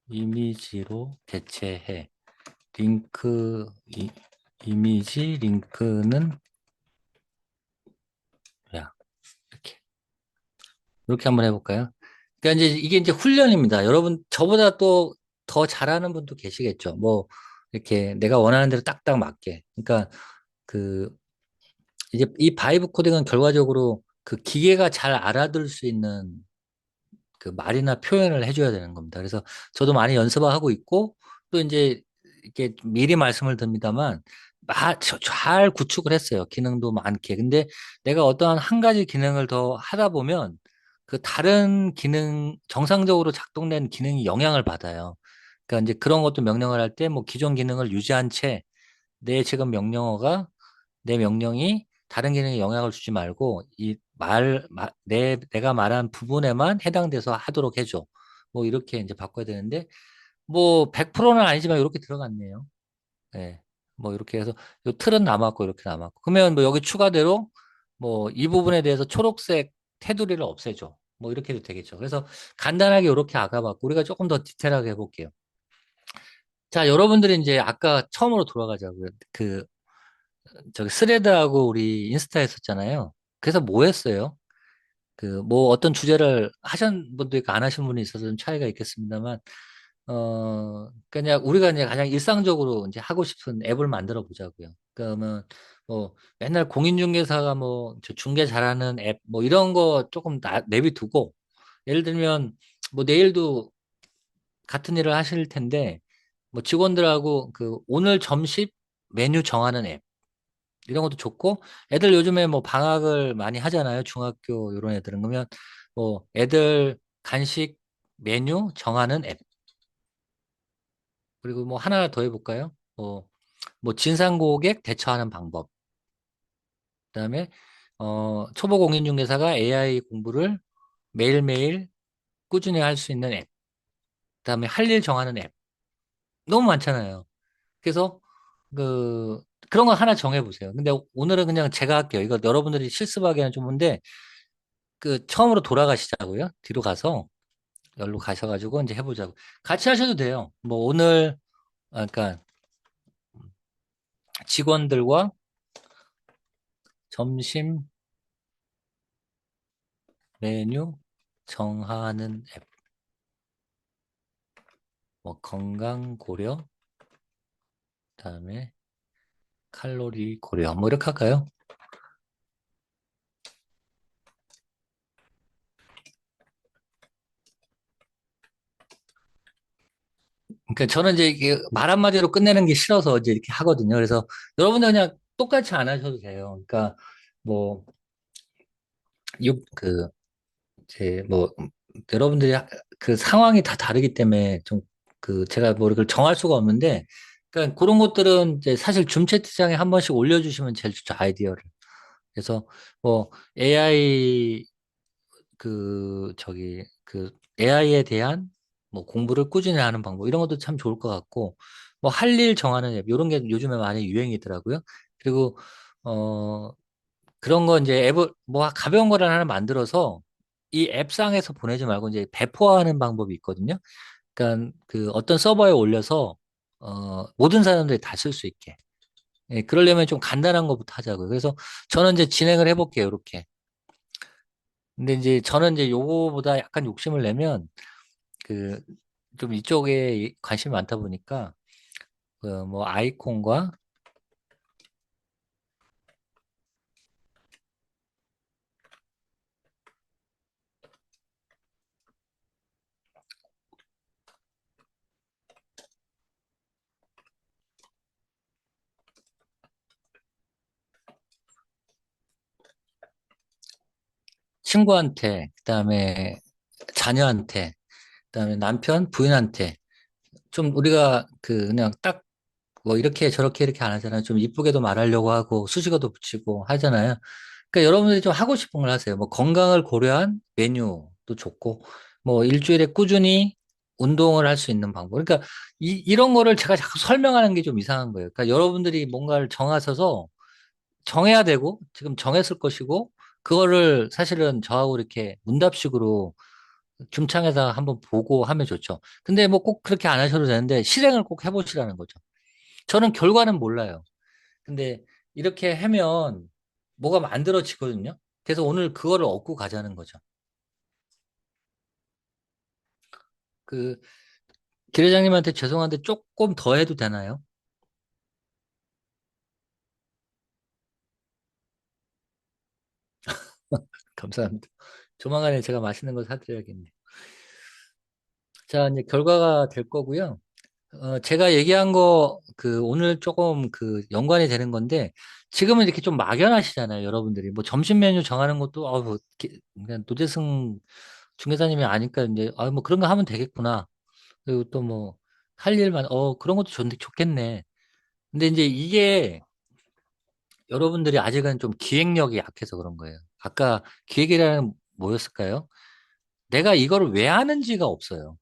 이미지로 대체해. 이미지 링크는 야, 이렇게. 이렇게 한번 해볼까요? 그러니까 이제 이게 이제 훈련입니다. 여러분, 저보다 또 더 잘하는 분도 계시겠죠. 뭐, 이렇게 내가 원하는 대로 딱딱 맞게. 그러니까 그, 이제 이 바이브 코딩은 결과적으로 그 기계가 잘 알아들 수 있는 그 말이나 표현을 해줘야 되는 겁니다. 그래서 저도 많이 연습하고 있고 또 이제 이렇게 미리 말씀을 드립니다만 잘 구축을 했어요. 기능도 많게. 근데 내가 어떠한 한 가지 기능을 더 하다 보면 그 다른 기능, 정상적으로 작동된 기능이 영향을 받아요. 그러니까 이제 그런 것도 명령을 할 때 뭐 기존 기능을 유지한 채 내 지금 내 명령이 다른 기능에 영향을 주지 말고 내가 말한 부분에만 해당돼서 하도록 해줘. 뭐 이렇게 이제 바꿔야 되는데 뭐 100%는 아니지만 이렇게 들어갔네요. 예. 뭐 이렇게 해서 요 틀은 남았고 이렇게 남았고. 그러면 뭐 여기 추가대로 뭐 이 부분에 대해서 초록색 테두리를 없애줘. 뭐 이렇게 해도 되겠죠. 그래서 간단하게 이렇게 아까봤고 우리가 조금 더 디테일하게 해볼게요. 자, 여러분들이 이제 아까 처음으로 돌아가자고요. 저기 스레드하고 우리 인스타 했었잖아요. 그래서 뭐 했어요? 그 뭐 어떤 주제를 하신 분도 있고 안 하신 분이 있어서 좀 차이가 있겠습니다만 그냥 우리가 이제 가장 일상적으로 이제 하고 싶은 앱을 만들어 보자고요. 그러면 뭐 맨날 공인중개사가 뭐저 중개 잘하는 앱 뭐 이런 거 조금 내비두고 예를 들면 뭐 내일도 같은 일을 하실 텐데 뭐 직원들하고 그 오늘 점심 메뉴 정하는 앱 이런 것도 좋고 애들 요즘에 뭐 방학을 많이 하잖아요. 중학교 이런 애들은 그러면 뭐 애들 간식 메뉴 정하는 앱 그리고 뭐 하나 더 해볼까요? 뭐 진상 고객 대처하는 방법 그다음에 초보 공인중개사가 AI 공부를 매일매일 꾸준히 할 수 있는 앱 그다음에 할 일 정하는 앱 너무 많잖아요. 그래서 그 그런 거 하나 정해보세요. 근데 오늘은 그냥 제가 할게요. 이거 여러분들이 실습하기에는 좀 뭔데, 그, 처음으로 돌아가시자고요. 뒤로 가서, 열로 가셔가지고 이제 해보자고. 같이 하셔도 돼요. 뭐 오늘, 그러니까 직원들과 점심 메뉴 정하는 앱, 뭐 건강 고려, 그다음에 칼로리 고려, 뭐 이렇게 할까요? 그러니까 저는 이제 이게 말 한마디로 끝내는 게 싫어서 이제 이렇게 하거든요. 그래서 여러분들 그냥 똑같이 안 하셔도 돼요. 그러니까 뭐, 그, 이제 뭐, 여러분들이 그 상황이 다 다르기 때문에 좀 그 제가 뭐 이걸 정할 수가 없는데, 그러니까 그런 것들은 이제 사실 줌 채팅창에 한 번씩 올려주시면 제일 좋죠, 아이디어를. 그래서 뭐 AI 그 AI에 대한 뭐 공부를 꾸준히 하는 방법 이런 것도 참 좋을 것 같고 뭐 할 일 정하는 앱 이런 게 요즘에 많이 유행이더라고요. 그리고 어 그런 거 이제 앱을 뭐 가벼운 거를 하나 만들어서 이 앱상에서 보내지 말고 이제 배포하는 방법이 있거든요. 그러니까 그 어떤 서버에 올려서 모든 사람들이 다 쓸 수 있게. 예, 그러려면 좀 간단한 것부터 하자고요. 그래서 저는 이제 진행을 해볼게요. 이렇게. 근데 이제 저는 이제 요거보다 약간 욕심을 내면 그 좀 이쪽에 관심이 많다 보니까 그 뭐 아이콘과 친구한테 그다음에 자녀한테 그다음에 남편 부인한테 좀 우리가 그 그냥 딱 뭐 이렇게 저렇게 이렇게 안 하잖아요. 좀 이쁘게도 말하려고 하고 수식어도 붙이고 하잖아요. 그러니까 여러분들이 좀 하고 싶은 걸 하세요. 뭐 건강을 고려한 메뉴도 좋고 뭐 일주일에 꾸준히 운동을 할 수 있는 방법. 그러니까 이런 거를 제가 자꾸 설명하는 게 좀 이상한 거예요. 그러니까 여러분들이 뭔가를 정하셔서 정해야 되고 지금 정했을 것이고 그거를 사실은 저하고 이렇게 문답식으로 줌창에서 한번 보고 하면 좋죠. 근데 뭐 꼭 그렇게 안 하셔도 되는데 실행을 꼭 해보시라는 거죠. 저는 결과는 몰라요. 근데 이렇게 하면 뭐가 만들어지거든요. 그래서 오늘 그거를 얻고 가자는 거죠. 그 김 회장님한테 죄송한데 조금 더 해도 되나요? 감사합니다. 조만간에 제가 맛있는 거 사드려야겠네요. 자, 이제 결과가 될 거고요. 제가 얘기한 거, 그, 오늘 조금 그 연관이 되는 건데, 지금은 이렇게 좀 막연하시잖아요, 여러분들이. 뭐 점심 메뉴 정하는 것도, 뭐, 그냥 노재승 중개사님이 아니까 이제, 뭐 그런 거 하면 되겠구나. 그리고 또 뭐, 할 일만, 그런 것도 좋겠네. 근데 이제 이게 여러분들이 아직은 좀 기획력이 약해서 그런 거예요. 아까 기획이라는 뭐였을까요? 내가 이거를 왜 하는지가 없어요.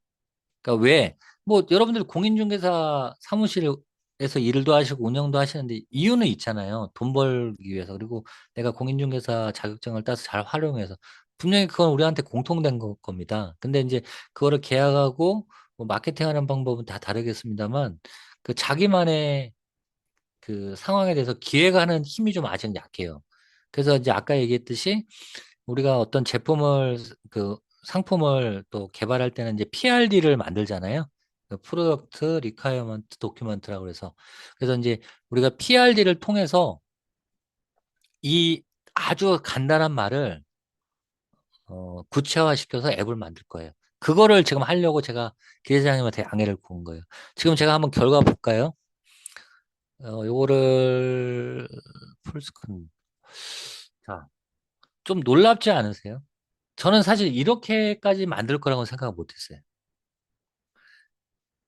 그러니까 왜? 뭐 여러분들 공인중개사 사무실에서 일도 하시고 운영도 하시는데 이유는 있잖아요. 돈 벌기 위해서. 그리고 내가 공인중개사 자격증을 따서 잘 활용해서 분명히 그건 우리한테 공통된 겁니다. 근데 이제 그거를 계약하고 뭐 마케팅하는 방법은 다 다르겠습니다만 그 자기만의 그 상황에 대해서 기획하는 힘이 좀 아직 약해요. 그래서 이제 아까 얘기했듯이 우리가 어떤 제품을 그 상품을 또 개발할 때는 이제 PRD를 만들잖아요. 그 프로덕트 리콰이어먼트 도큐먼트라고 그래서 이제 우리가 PRD를 통해서 이 아주 간단한 말을 구체화시켜서 앱을 만들 거예요. 그거를 지금 하려고 제가 기대장님한테 양해를 구한 거예요. 지금 제가 한번 결과 볼까요? 요거를 풀스크린. 자, 좀 놀랍지 않으세요? 저는 사실 이렇게까지 만들 거라고 생각 못 했어요.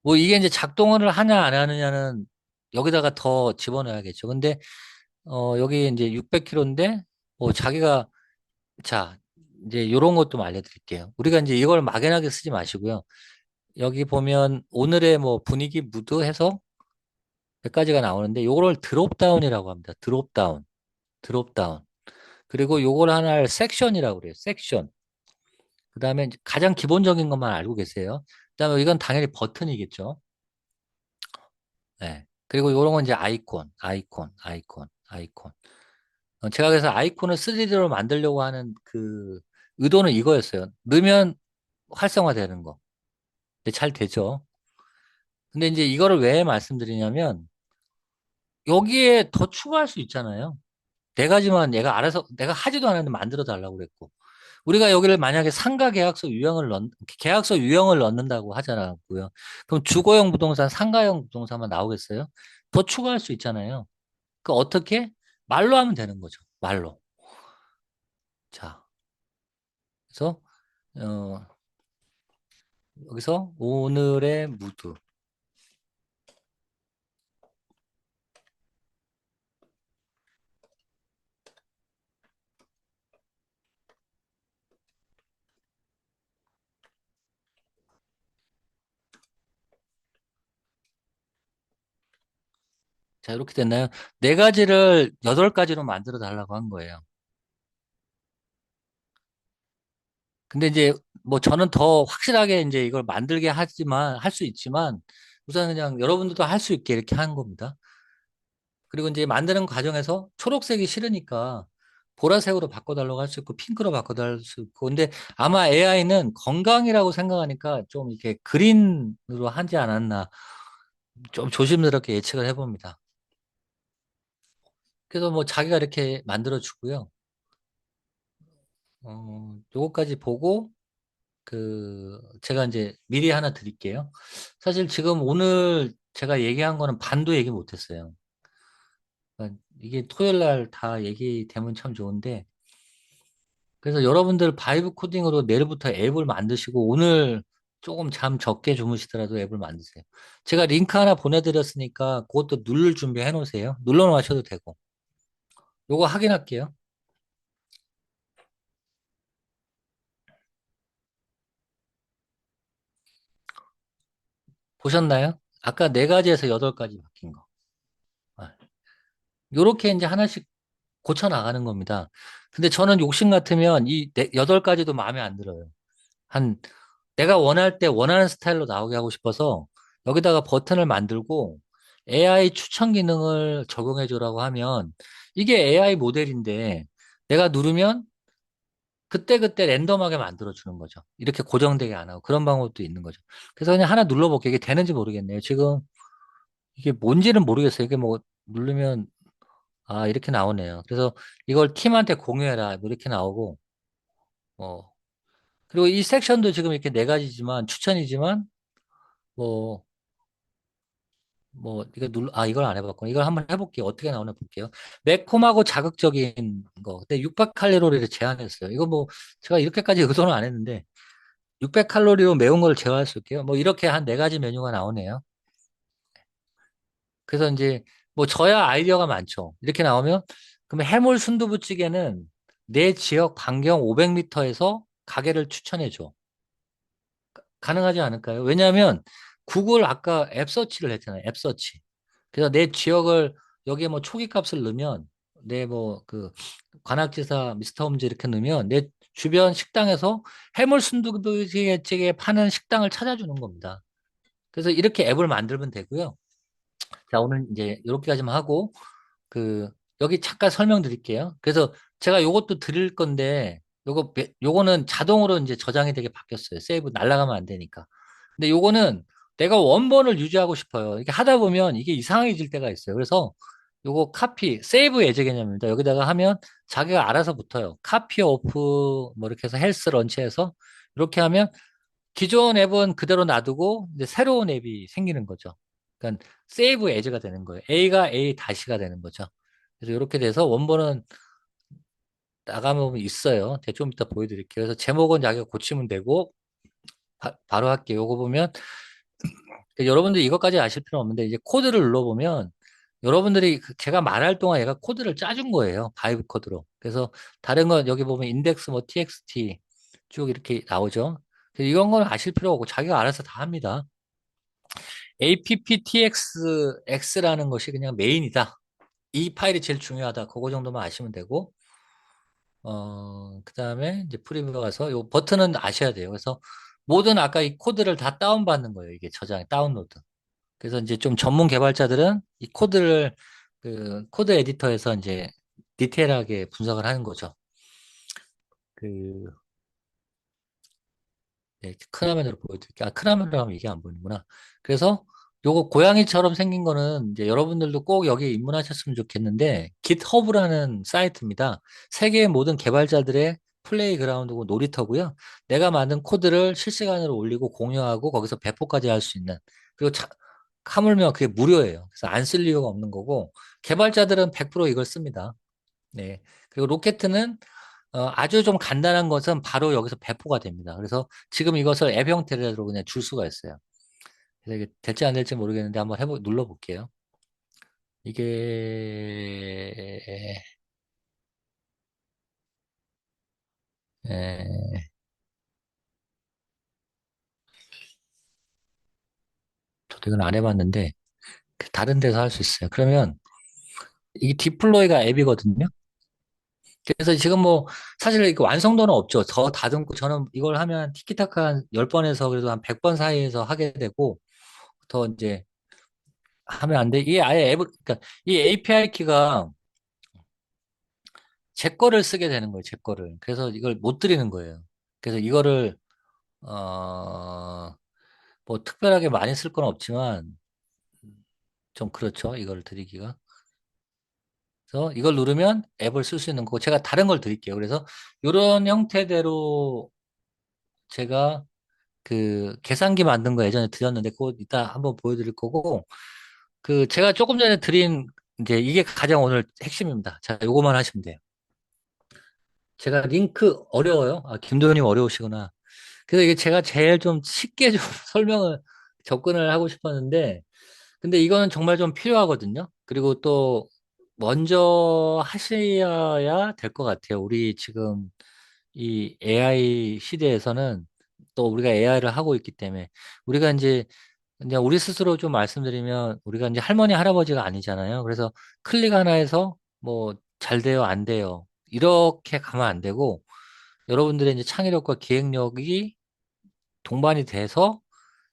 뭐 이게 이제 작동을 하냐 안 하느냐는 여기다가 더 집어넣어야겠죠. 근데 여기 이제 600km인데 자기가 자 이제 요런 것도 좀 알려드릴게요. 우리가 이제 이걸 막연하게 쓰지 마시고요. 여기 보면 오늘의 뭐 분위기 무드 해서 몇 가지가 나오는데 요거를 드롭다운이라고 합니다. 드롭다운, 드롭다운. 그리고 요걸 하나를 섹션이라고 그래요. 섹션. 그다음에 이제 가장 기본적인 것만 알고 계세요. 그다음에 이건 당연히 버튼이겠죠. 네. 그리고 요런 건 이제 아이콘, 아이콘, 아이콘, 아이콘. 제가 그래서 아이콘을 3D로 만들려고 하는 그 의도는 이거였어요. 넣으면 활성화되는 거. 근데 잘 되죠. 근데 이제 이거를 왜 말씀드리냐면 여기에 더 추가할 수 있잖아요. 네 가지만 얘가 알아서 내가 하지도 않았는데 만들어 달라고 그랬고. 우리가 여기를 만약에 상가 계약서 유형을 계약서 유형을 넣는다고 하잖아요. 그럼 주거용 부동산, 상가용 부동산만 나오겠어요? 더 추가할 수 있잖아요. 그 어떻게? 말로 하면 되는 거죠. 말로. 자, 그래서 어, 여기서 오늘의 무드. 자, 이렇게 됐나요? 네 가지를 여덟 가지로 만들어 달라고 한 거예요. 근데 이제 뭐 저는 더 확실하게 이제 이걸 만들게 하지만 할 수 있지만 우선 그냥 여러분들도 할 수 있게 이렇게 한 겁니다. 그리고 이제 만드는 과정에서 초록색이 싫으니까 보라색으로 바꿔달라고 할 수 있고 핑크로 바꿔달라고 할 수 있고 근데 아마 AI는 건강이라고 생각하니까 좀 이렇게 그린으로 하지 않았나 좀 조심스럽게 예측을 해봅니다. 그래서 뭐 자기가 이렇게 만들어 주고요. 요거까지 보고 제가 이제 미리 하나 드릴게요. 사실 지금 오늘 제가 얘기한 거는 반도 얘기 못 했어요. 그러니까 이게 토요일 날 다 얘기되면 참 좋은데 그래서 여러분들 바이브 코딩으로 내일부터 앱을 만드시고 오늘 조금 잠 적게 주무시더라도 앱을 만드세요. 제가 링크 하나 보내드렸으니까 그것도 누를 준비해 놓으세요. 눌러 놓으셔도 되고. 요거 확인할게요. 보셨나요? 아까 네 가지에서 여덟 가지 바뀐 거. 아, 요렇게 이제 하나씩 고쳐 나가는 겁니다. 근데 저는 욕심 같으면 이 여덟 가지도 마음에 안 들어요. 한 내가 원할 때 원하는 스타일로 나오게 하고 싶어서 여기다가 버튼을 만들고 AI 추천 기능을 적용해 주라고 하면 이게 AI 모델인데 내가 누르면 그때그때 랜덤하게 만들어 주는 거죠. 이렇게 고정되게 안 하고 그런 방법도 있는 거죠. 그래서 그냥 하나 눌러볼게요. 이게 되는지 모르겠네요. 지금 이게 뭔지는 모르겠어요. 이게 뭐 누르면 아 이렇게 나오네요. 그래서 이걸 팀한테 공유해라 뭐 이렇게 나오고 어 그리고 이 섹션도 지금 이렇게 네 가지지만 추천이지만 뭐 이거 이걸 안 해봤구나. 이걸 한번 해볼게요. 어떻게 나오나 볼게요. 매콤하고 자극적인 거. 근데 600칼로리를 제한했어요. 이거 뭐, 제가 이렇게까지 의도는 안 했는데, 600칼로리로 매운 걸 제어할 수 있게요. 뭐, 이렇게 한 네 가지 메뉴가 나오네요. 그래서 이제, 뭐, 저야 아이디어가 많죠. 이렇게 나오면, 그러면 해물 순두부찌개는 내 지역 반경 500m에서 가게를 추천해줘. 가능하지 않을까요? 왜냐하면, 구글 아까 앱 서치를 했잖아요. 앱 서치. 그래서 내 지역을 여기에 뭐 초기 값을 넣으면 내 뭐 그 관악지사 미스터 홈즈 이렇게 넣으면 내 주변 식당에서 해물 순두부찌개 파는 식당을 찾아주는 겁니다. 그래서 이렇게 앱을 만들면 되고요. 자, 오늘 이제 이렇게까지만 하고 그 여기 잠깐 설명드릴게요. 그래서 제가 요것도 드릴 건데 요거는 자동으로 이제 저장이 되게 바뀌었어요. 세이브 날아가면 안 되니까. 근데 요거는 내가 원본을 유지하고 싶어요. 이렇게 하다 보면 이게 이상해질 때가 있어요. 그래서 요거 카피, 세이브 예제 개념입니다. 여기다가 하면 자기가 알아서 붙어요. 카피 오프 뭐 이렇게 해서 헬스 런치해서 이렇게 하면 기존 앱은 그대로 놔두고 이제 새로운 앱이 생기는 거죠. 그러니까 세이브 에즈가 되는 거예요. A가 A 다시가 되는 거죠. 그래서 이렇게 돼서 원본은 나가면 있어요. 제가 좀 이따 보여드릴게요. 그래서 제목은 자기가 고치면 되고 바로 할게요. 요거 보면 여러분들 이것까지 아실 필요 없는데 이제 코드를 눌러보면 여러분들이 제가 말할 동안 얘가 코드를 짜준 거예요. 바이브 코드로. 그래서 다른 건 여기 보면 인덱스 뭐 txt 쭉 이렇게 나오죠. 이런 건 아실 필요 없고 자기가 알아서 다 합니다. apptx라는 것이 그냥 메인이다. 이 파일이 제일 중요하다. 그거 정도만 아시면 되고, 그 다음에 이제 프리뷰 가서 요 버튼은 아셔야 돼요. 그래서 모든 아까 이 코드를 다 다운받는 거예요. 이게 저장, 다운로드. 그래서 이제 좀 전문 개발자들은 이 코드를 그 코드 에디터에서 이제 디테일하게 분석을 하는 거죠. 그 네, 큰 화면으로 보여드릴게요. 아, 큰 화면으로 하면 이게 안 보이는구나. 그래서 요거 고양이처럼 생긴 거는 이제 여러분들도 꼭 여기에 입문하셨으면 좋겠는데 GitHub라는 사이트입니다. 세계의 모든 개발자들의 플레이그라운드고 놀이터고요. 내가 만든 코드를 실시간으로 올리고 공유하고 거기서 배포까지 할 수 있는 그리고 하물며 그게 무료예요. 그래서 안 쓸 이유가 없는 거고 개발자들은 100% 이걸 씁니다. 네. 그리고 로켓은 아주 좀 간단한 것은 바로 여기서 배포가 됩니다. 그래서 지금 이것을 앱 형태로 그냥 줄 수가 있어요. 그래서 이게 될지 안 될지 모르겠는데 한번 눌러볼게요. 이게, 에, 저도 이건 안 해봤는데, 다른 데서 할 수 있어요. 그러면 이게 디플로이가 앱이거든요. 그래서 지금 뭐, 사실 이렇게 완성도는 없죠. 더 다듬고, 저는 이걸 하면 티키타카 한 10번에서 그래도 한 100번 사이에서 하게 되고, 더 이제 하면 안 돼. 이게 아예 앱을, 그러니까 이 API 키가 제 거를 쓰게 되는 거예요, 제 거를. 그래서 이걸 못 드리는 거예요. 그래서 이거를, 어, 뭐 특별하게 많이 쓸 건 없지만, 좀 그렇죠, 이걸 드리기가. 그래서 이걸 누르면 앱을 쓸 수 있는 거고, 제가 다른 걸 드릴게요. 그래서 이런 형태대로 제가 그 계산기 만든 거 예전에 드렸는데, 그거 이따 한번 보여드릴 거고, 그 제가 조금 전에 드린, 이제 이게 가장 오늘 핵심입니다. 자, 요거만 하시면 돼요. 제가 링크 어려워요? 아, 김도현님 어려우시구나. 그래서 이게 제가 제일 좀 쉽게 좀 설명을, 접근을 하고 싶었는데, 근데 이거는 정말 좀 필요하거든요. 그리고 또, 먼저 하셔야 될 것 같아요. 우리 지금 이 AI 시대에서는 또 우리가 AI를 하고 있기 때문에, 우리가 이제 우리 스스로 좀 말씀드리면, 우리가 이제 할머니, 할아버지가 아니잖아요. 그래서 클릭 하나에서 뭐, 잘 돼요, 안 돼요. 이렇게 가면 안 되고, 여러분들의 이제 창의력과 기획력이 동반이 돼서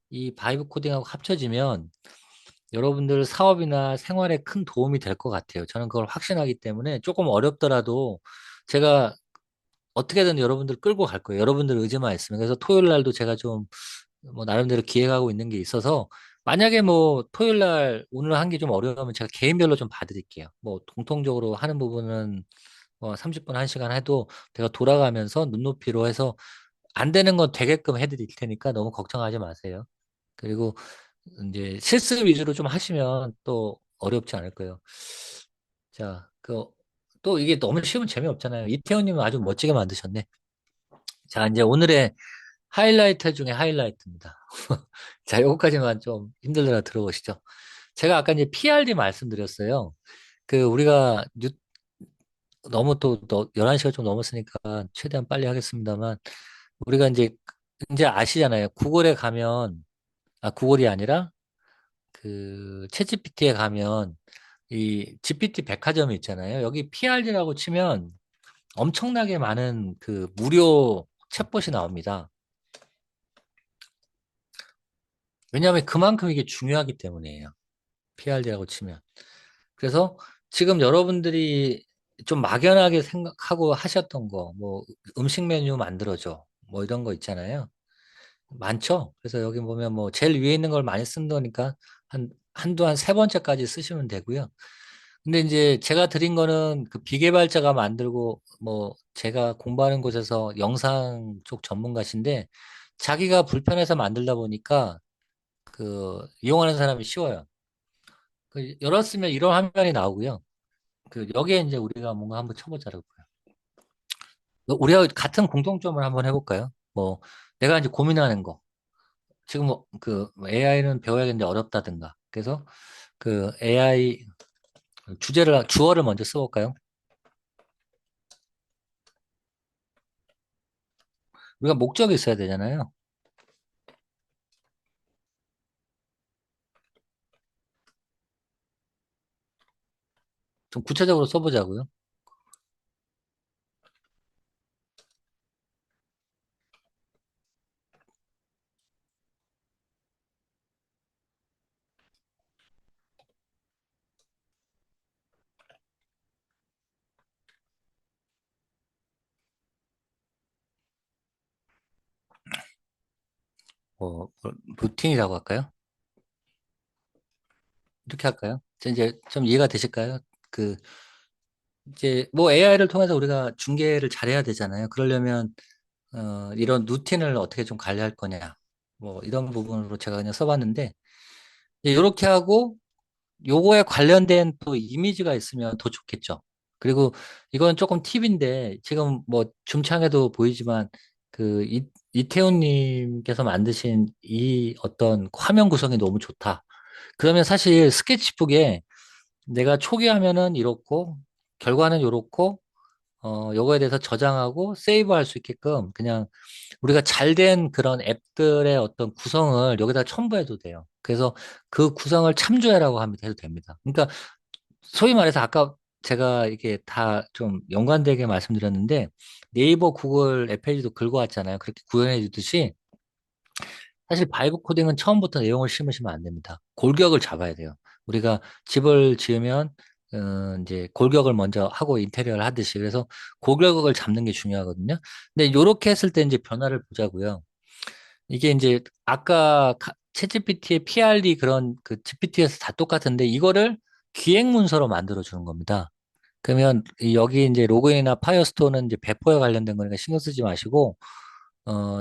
이 바이브 코딩하고 합쳐지면 여러분들 사업이나 생활에 큰 도움이 될 것 같아요. 저는 그걸 확신하기 때문에 조금 어렵더라도 제가 어떻게든 여러분들 끌고 갈 거예요. 여러분들 의지만 있으면. 그래서 토요일 날도 제가 좀 뭐 나름대로 기획하고 있는 게 있어서 만약에 뭐 토요일 날 오늘 한 게 좀 어려우면 제가 개인별로 좀 봐드릴게요. 뭐 공통적으로 하는 부분은 뭐 30분, 1시간 해도 제가 돌아가면서 눈높이로 해서 안 되는 건 되게끔 해드릴 테니까 너무 걱정하지 마세요. 그리고 이제 실습 위주로 좀 하시면 또 어렵지 않을 거예요. 자, 또 이게 너무 쉬우면 재미없잖아요. 이태원님은 아주 멋지게 만드셨네. 자, 이제 오늘의 하이라이트 중에 하이라이트입니다. 자, 요거까지만 좀 힘들더라 들어보시죠. 제가 아까 이제 PRD 말씀드렸어요. 우리가 너무 또 11시가 좀 넘었으니까 최대한 빨리 하겠습니다만, 우리가 이제 아시잖아요. 구글에 가면, 아, 구글이 아니라 챗GPT에 가면 이 GPT 백화점이 있잖아요. 여기 PRD라고 치면 엄청나게 많은 무료 챗봇이 나옵니다. 왜냐하면 그만큼 이게 중요하기 때문이에요. PRD라고 치면. 그래서 지금 여러분들이 좀 막연하게 생각하고 하셨던 거, 뭐 음식 메뉴 만들어줘, 뭐 이런 거 있잖아요. 많죠? 그래서 여기 보면 뭐 제일 위에 있는 걸 많이 쓴 거니까 한 세 번째까지 쓰시면 되고요. 근데 이제 제가 드린 거는 비개발자가 만들고 뭐 제가 공부하는 곳에서 영상 쪽 전문가신데 자기가 불편해서 만들다 보니까 이용하는 사람이 쉬워요. 열었으면 이런 화면이 나오고요. 여기에 이제 우리가 뭔가 한번 쳐보자고요. 우리가 같은 공통점을 한번 해볼까요? 뭐 내가 이제 고민하는 거. 지금 AI는 배워야겠는데 어렵다든가. 그래서 AI 주어를 먼저 써볼까요? 우리가 목적이 있어야 되잖아요. 좀 구체적으로 써보자고요. 루틴이라고 할까요? 이렇게 할까요? 이제 좀 이해가 되실까요? 그, 이제 뭐 AI를 통해서 우리가 중계를 잘해야 되잖아요. 그러려면, 이런 루틴을 어떻게 좀 관리할 거냐. 뭐 이런 부분으로 제가 그냥 써봤는데, 이렇게 하고 요거에 관련된 또 이미지가 있으면 더 좋겠죠. 그리고 이건 조금 팁인데 지금 뭐 줌창에도 보이지만 그 이태훈님께서 만드신 이 어떤 화면 구성이 너무 좋다. 그러면 사실 스케치북에 내가 초기 화면은 이렇고 결과는 이렇고 요거에 대해서 저장하고 세이브할 수 있게끔 그냥 우리가 잘 된 그런 앱들의 어떤 구성을 여기다 첨부해도 돼요. 그래서 그 구성을 참조해라고 하면 해도 됩니다. 그러니까 소위 말해서 아까 제가 이게 다 좀 연관되게 말씀드렸는데 네이버, 구글 앱 페이지도 긁어왔잖아요. 그렇게 구현해 주듯이 사실 바이브 코딩은 처음부터 내용을 심으시면 안 됩니다. 골격을 잡아야 돼요. 우리가 집을 지으면 이제 골격을 먼저 하고 인테리어를 하듯이 그래서 골격을 잡는 게 중요하거든요. 근데 이렇게 했을 때 이제 변화를 보자고요. 이게 이제 아까 챗GPT의 PRD 그런 그 GPT에서 다 똑같은데 이거를 기획 문서로 만들어 주는 겁니다. 그러면 여기 이제 로그인이나 파이어스토어는 이제 배포에 관련된 거니까 신경 쓰지 마시고 어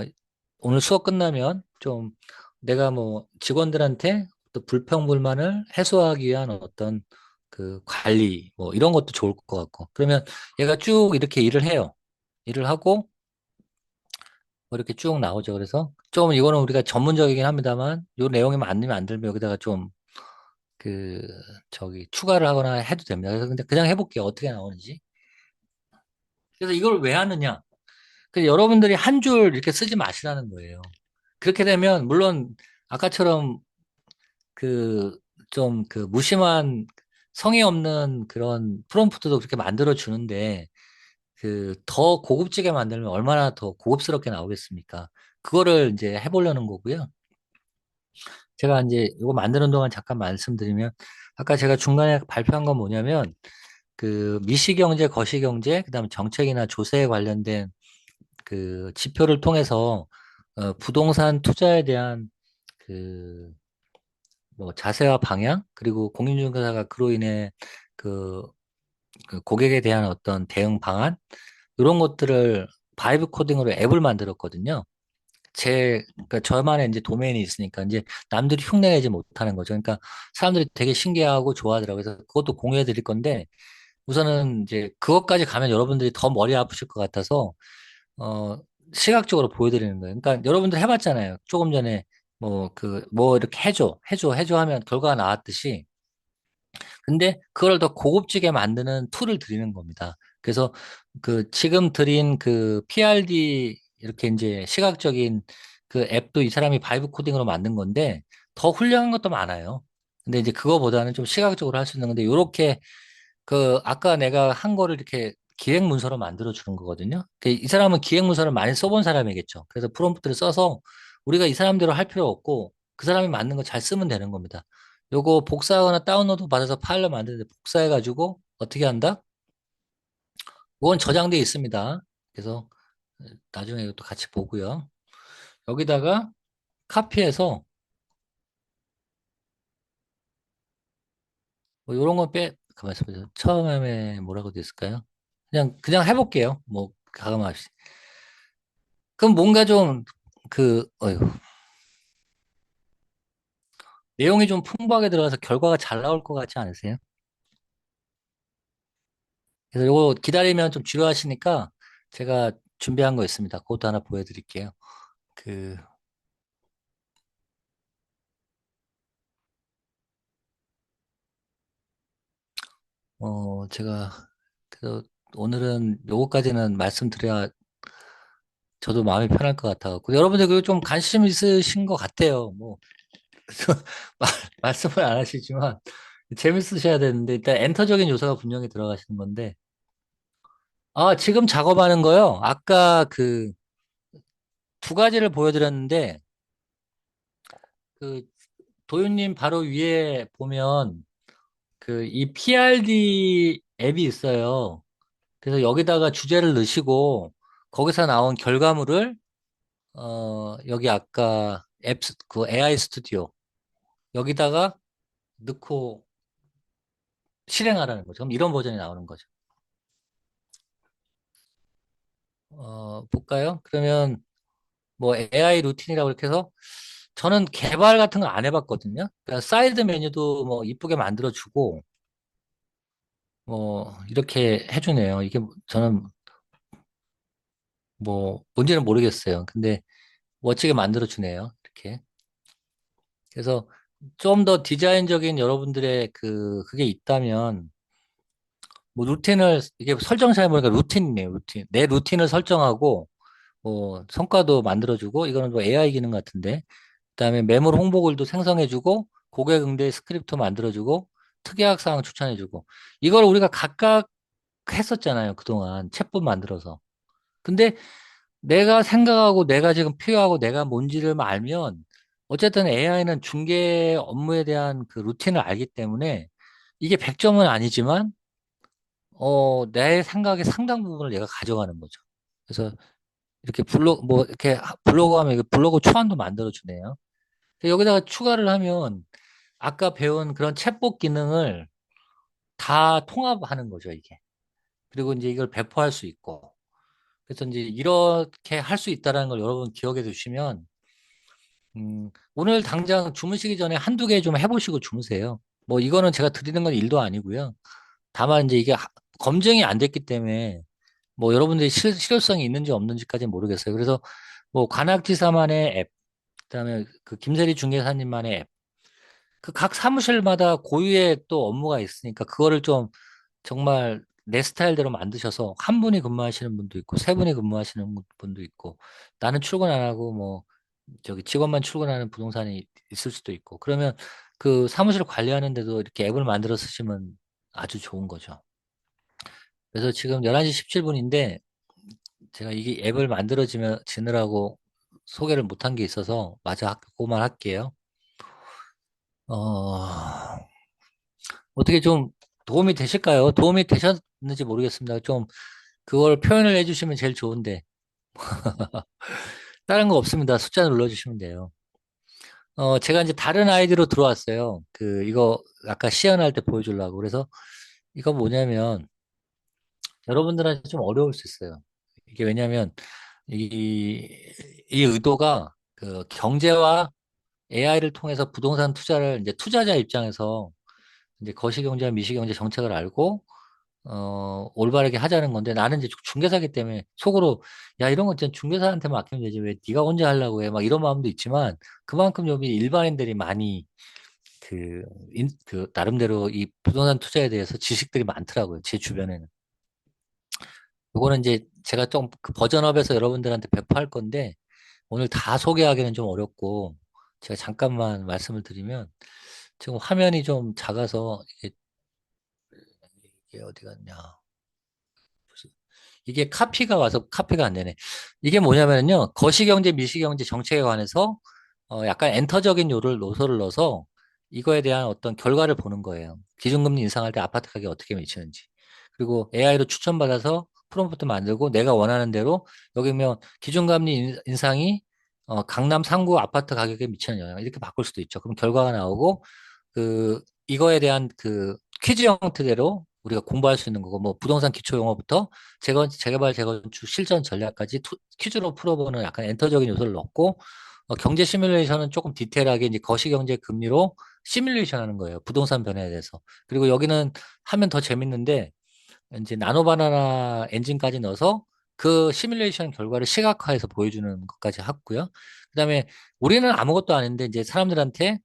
오늘 수업 끝나면 좀 내가 뭐 직원들한테 또 불평불만을 해소하기 위한 어떤 그 관리 뭐 이런 것도 좋을 것 같고 그러면 얘가 쭉 이렇게 일을 해요. 일을 하고 뭐 이렇게 쭉 나오죠. 그래서 좀 이거는 우리가 전문적이긴 합니다만 요 내용이 맞으면 안 들면 여기다가 좀 그 저기 추가를 하거나 해도 됩니다. 그래서 근데 그냥 해볼게요. 어떻게 나오는지. 그래서 이걸 왜 하느냐? 그 여러분들이 한 줄 이렇게 쓰지 마시라는 거예요. 그렇게 되면 물론 아까처럼 그 좀 그 무심한 성의 없는 그런 프롬프트도 그렇게 만들어 주는데 그 더 고급지게 만들면 얼마나 더 고급스럽게 나오겠습니까? 그거를 이제 해보려는 거고요. 제가 이제 이거 만드는 동안 잠깐 말씀드리면 아까 제가 중간에 발표한 건 뭐냐면 그 미시경제, 거시경제, 그다음에 정책이나 조세에 관련된 그 지표를 통해서 부동산 투자에 대한 그 뭐 자세와 방향 그리고 공인중개사가 그로 인해 그, 그 고객에 대한 어떤 대응 방안 이런 것들을 바이브 코딩으로 앱을 만들었거든요. 그러니까 저만의 이제 도메인이 있으니까 이제 남들이 흉내내지 못하는 거죠. 그러니까 사람들이 되게 신기해하고 좋아하더라고요. 그래서 그것도 공유해 드릴 건데 우선은 이제 그것까지 가면 여러분들이 더 머리 아프실 것 같아서 어 시각적으로 보여드리는 거예요. 그러니까 여러분들 해봤잖아요. 조금 전에 뭐 이렇게 해줘 하면 결과가 나왔듯이 근데 그걸 더 고급지게 만드는 툴을 드리는 겁니다. 그래서 그 지금 드린 그 PRD 이렇게 이제 시각적인 그 앱도 이 사람이 바이브 코딩으로 만든 건데 더 훌륭한 것도 많아요. 근데 이제 그거보다는 좀 시각적으로 할 수 있는 건데 요렇게 그 아까 내가 한 거를 이렇게 기획 문서로 만들어 주는 거거든요. 이 사람은 기획 문서를 많이 써본 사람이겠죠. 그래서 프롬프트를 써서 우리가 이 사람대로 할 필요 없고 그 사람이 맞는 거 잘 쓰면 되는 겁니다. 요거 복사하거나 다운로드 받아서 파일로 만드는데 복사해가지고 어떻게 한다? 그건 저장돼 있습니다. 그래서 나중에 이것도 같이 보고요. 여기다가 카피해서 뭐 이런 건 가만 있어보세요. 처음에 뭐라고 됐을까요? 그냥 해볼게요. 뭐 가감없이. 그럼 뭔가 좀 어휴, 내용이 좀 풍부하게 들어가서 결과가 잘 나올 것 같지 않으세요? 그래서 요거 기다리면 좀 지루하시니까 제가 준비한 거 있습니다. 그것도 하나 보여드릴게요. 그, 제가, 그래서 오늘은 요거까지는 말씀드려야 저도 마음이 편할 것 같아갖고. 여러분들 그거 좀 관심 있으신 것 같아요. 뭐, 말- 말씀을 안 하시지만. 재밌으셔야 되는데, 일단 엔터적인 요소가 분명히 들어가시는 건데, 아, 지금 작업하는 거요? 아까 그 두 가지를 보여드렸는데, 그 도윤님 바로 위에 보면 그 이 PRD 앱이 있어요. 그래서 여기다가 주제를 넣으시고, 거기서 나온 결과물을, 여기 아까 그 AI 스튜디오, 여기다가 넣고 실행하라는 거죠. 그럼 이런 버전이 나오는 거죠. 볼까요? 그러면 뭐 AI 루틴이라고 이렇게 해서 저는 개발 같은 거 안 해봤거든요. 그러니까 사이드 메뉴도 뭐 이쁘게 만들어주고 뭐 이렇게 해주네요. 이게 저는 뭐 뭔지는 모르겠어요. 근데 멋지게 만들어주네요. 이렇게. 그래서 좀 더 디자인적인 여러분들의 그게 있다면 뭐 루틴을 이게 설정 잘 보니까 루틴이네요. 루틴. 내 루틴을 설정하고 뭐 성과도 만들어주고 이거는 뭐 AI 기능 같은데 그다음에 매물 홍보글도 생성해주고 고객 응대 스크립트 만들어주고 특이학 사항 추천해주고 이걸 우리가 각각 했었잖아요. 그동안 챗봇 만들어서. 근데 내가 생각하고 내가 지금 필요하고 내가 뭔지를 알면 어쨌든 AI는 중개 업무에 대한 그 루틴을 알기 때문에 이게 100점은 아니지만 내 생각의 상당 부분을 얘가 가져가는 거죠. 그래서 이렇게 뭐 이렇게 블로그 하면 이게 블로그 초안도 만들어 주네요. 여기다가 추가를 하면 아까 배운 그런 챗봇 기능을 다 통합하는 거죠, 이게. 그리고 이제 이걸 배포할 수 있고. 그래서 이제 이렇게 할 수 있다는 걸 여러분 기억해 두시면, 오늘 당장 주무시기 전에 한두 개 좀 해보시고 주무세요. 뭐 이거는 제가 드리는 건 일도 아니고요. 다만 이제 이게 검증이 안 됐기 때문에 뭐 여러분들이 실효성이 있는지 없는지까지는 모르겠어요. 그래서 뭐 관악지사만의 앱, 그다음에 그 김세리 중개사님만의 앱, 그 각 사무실마다 고유의 또 업무가 있으니까 그거를 좀 정말 내 스타일대로 만드셔서 한 분이 근무하시는 분도 있고 세 분이 근무하시는 분도 있고 나는 출근 안 하고 뭐 저기 직원만 출근하는 부동산이 있을 수도 있고 그러면 그 사무실 관리하는데도 이렇게 앱을 만들어 쓰시면 아주 좋은 거죠. 그래서 지금 11시 17분인데 제가 이게 앱을 지느라고 소개를 못한 게 있어서 마저 그거만 할게요. 어, 어떻게 좀 도움이 되실까요? 도움이 되셨는지 모르겠습니다. 좀 그걸 표현을 해주시면 제일 좋은데 다른 거 없습니다. 숫자 눌러주시면 돼요. 제가 이제 다른 아이디로 들어왔어요. 이거 아까 시연할 때 보여주려고. 그래서 이거 뭐냐면 여러분들한테 좀 어려울 수 있어요. 이게 왜냐면 이, 이 의도가 그 경제와 AI를 통해서 부동산 투자를 이제 투자자 입장에서 이제 거시경제와 미시경제 정책을 알고 올바르게 하자는 건데 나는 이제 중개사기 때문에 속으로 야 이런 거 진짜 중개사한테 맡기면 되지 왜 네가 혼자 하려고 해 막 이런 마음도 있지만 그만큼 여기 일반인들이 많이 나름대로 이 부동산 투자에 대해서 지식들이 많더라고요 제 주변에는 이거는 이제 제가 좀 그 버전업에서 여러분들한테 배포할 건데 오늘 다 소개하기는 좀 어렵고 제가 잠깐만 말씀을 드리면 지금 화면이 좀 작아서 이게 어디 갔냐 이게 카피가 와서 카피가 안 되네. 이게 뭐냐면요. 거시경제, 미시경제 정책에 관해서 약간 엔터적인 요소를 넣어서 이거에 대한 어떤 결과를 보는 거예요. 기준금리 인상할 때 아파트 가격이 어떻게 미치는지. 그리고 AI로 추천받아서 프롬프트 만들고 내가 원하는 대로 여기면 기준금리 인상이 강남 상구 아파트 가격에 미치는 영향 이렇게 바꿀 수도 있죠. 그럼 결과가 나오고 이거에 대한 퀴즈 형태대로 우리가 공부할 수 있는 거고, 뭐, 부동산 기초 용어부터 재개발, 재건축 실전 전략까지 퀴즈로 풀어보는 약간 엔터적인 요소를 넣고, 경제 시뮬레이션은 조금 디테일하게 이제 거시경제 금리로 시뮬레이션 하는 거예요. 부동산 변화에 대해서. 그리고 여기는 하면 더 재밌는데, 이제 나노바나나 엔진까지 넣어서 그 시뮬레이션 결과를 시각화해서 보여주는 것까지 했고요. 그다음에 우리는 아무것도 아닌데 이제 사람들한테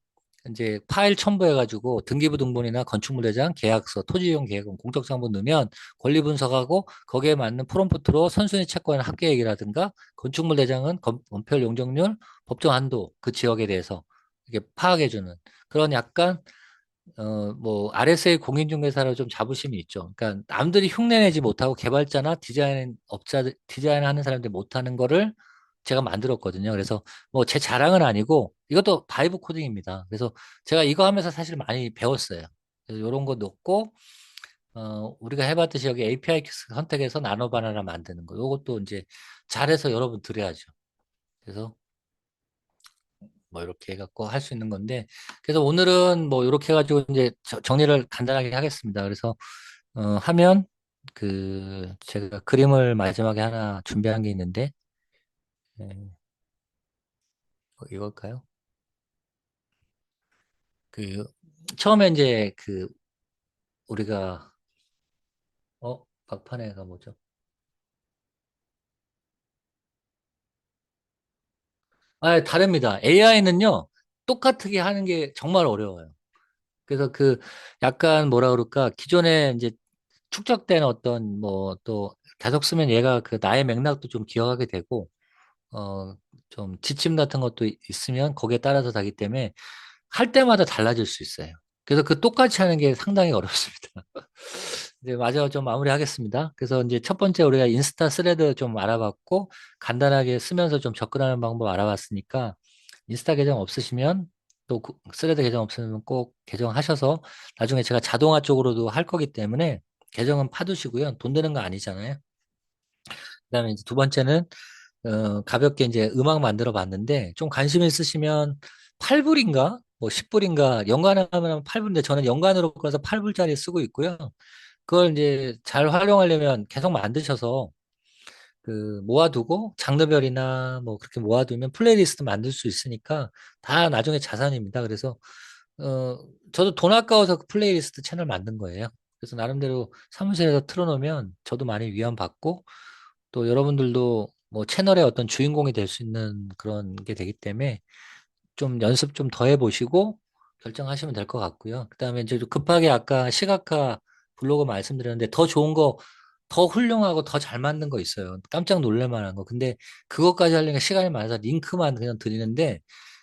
이제 파일 첨부해가지고 등기부등본이나 건축물대장, 계약서, 토지이용 계획은 공적정보 넣으면 권리 분석하고 거기에 맞는 프롬프트로 선순위 채권의 합계액이라든가 건축물대장은 건폐율 용적률, 법정 한도 그 지역에 대해서 이게 파악해주는 그런 약간 뭐, RSA 공인중개사로 좀 자부심이 있죠. 그러니까 남들이 흉내내지 못하고 개발자나 디자인하는 사람들이 못하는 거를 제가 만들었거든요. 그래서 뭐 제 자랑은 아니고 이것도 바이브 코딩입니다. 그래서 제가 이거 하면서 사실 많이 배웠어요. 그래서 이런 거 넣고, 우리가 해봤듯이 여기 API 선택해서 나노 바나나 만드는 거. 이것도 이제 잘해서 여러분 드려야죠. 그래서 뭐 이렇게 해갖고 할 수 있는 건데, 그래서 오늘은 뭐 이렇게 해가지고 이제 정리를 간단하게 하겠습니다. 그래서 하면 제가 그림을 마지막에 하나 준비한 게 있는데, 네, 이걸까요? 그 처음에 이제 우리가 막판에가 뭐죠? 다릅니다. AI는요 똑같게 하는 게 정말 어려워요. 그래서 약간 뭐라 그럴까, 기존에 이제 축적된 어떤 뭐 또 계속 쓰면 얘가 나의 맥락도 좀 기억하게 되고, 어, 좀 지침 같은 것도 있으면 거기에 따라서 다기 때문에 할 때마다 달라질 수 있어요. 그래서 똑같이 하는 게 상당히 어렵습니다. 이제 마저 좀 마무리하겠습니다. 그래서 이제 첫 번째 우리가 인스타 스레드 좀 알아봤고, 간단하게 쓰면서 좀 접근하는 방법 알아봤으니까, 인스타 계정 없으시면 또 스레드 계정 없으면 꼭 개정하셔서, 나중에 제가 자동화 쪽으로도 할 거기 때문에 계정은 파두시고요. 돈 드는 거 아니잖아요. 그다음에 이제 두 번째는 가볍게 이제 음악 만들어 봤는데, 좀 관심 있으시면 8불인가? 뭐 10불인가? 연간하면 8불인데 저는 연간으로 끊어서 8불짜리 쓰고 있고요. 그걸 이제 잘 활용하려면 계속 만드셔서 모아두고 장르별이나 뭐 그렇게 모아두면 플레이리스트 만들 수 있으니까 다 나중에 자산입니다. 그래서 어 저도 돈 아까워서 그 플레이리스트 채널 만든 거예요. 그래서 나름대로 사무실에서 틀어놓으면 저도 많이 위안받고, 또 여러분들도 뭐 채널의 어떤 주인공이 될 수 있는 그런 게 되기 때문에 좀 연습 좀 더 해보시고 결정하시면 될 것 같고요. 그다음에 이제 좀 급하게 아까 시각화 블로그 말씀드렸는데, 더 좋은 거, 더 훌륭하고 더 잘 만든 거 있어요. 깜짝 놀랄 만한 거. 근데 그것까지 하려면 시간이 많아서 링크만 그냥 드리는데,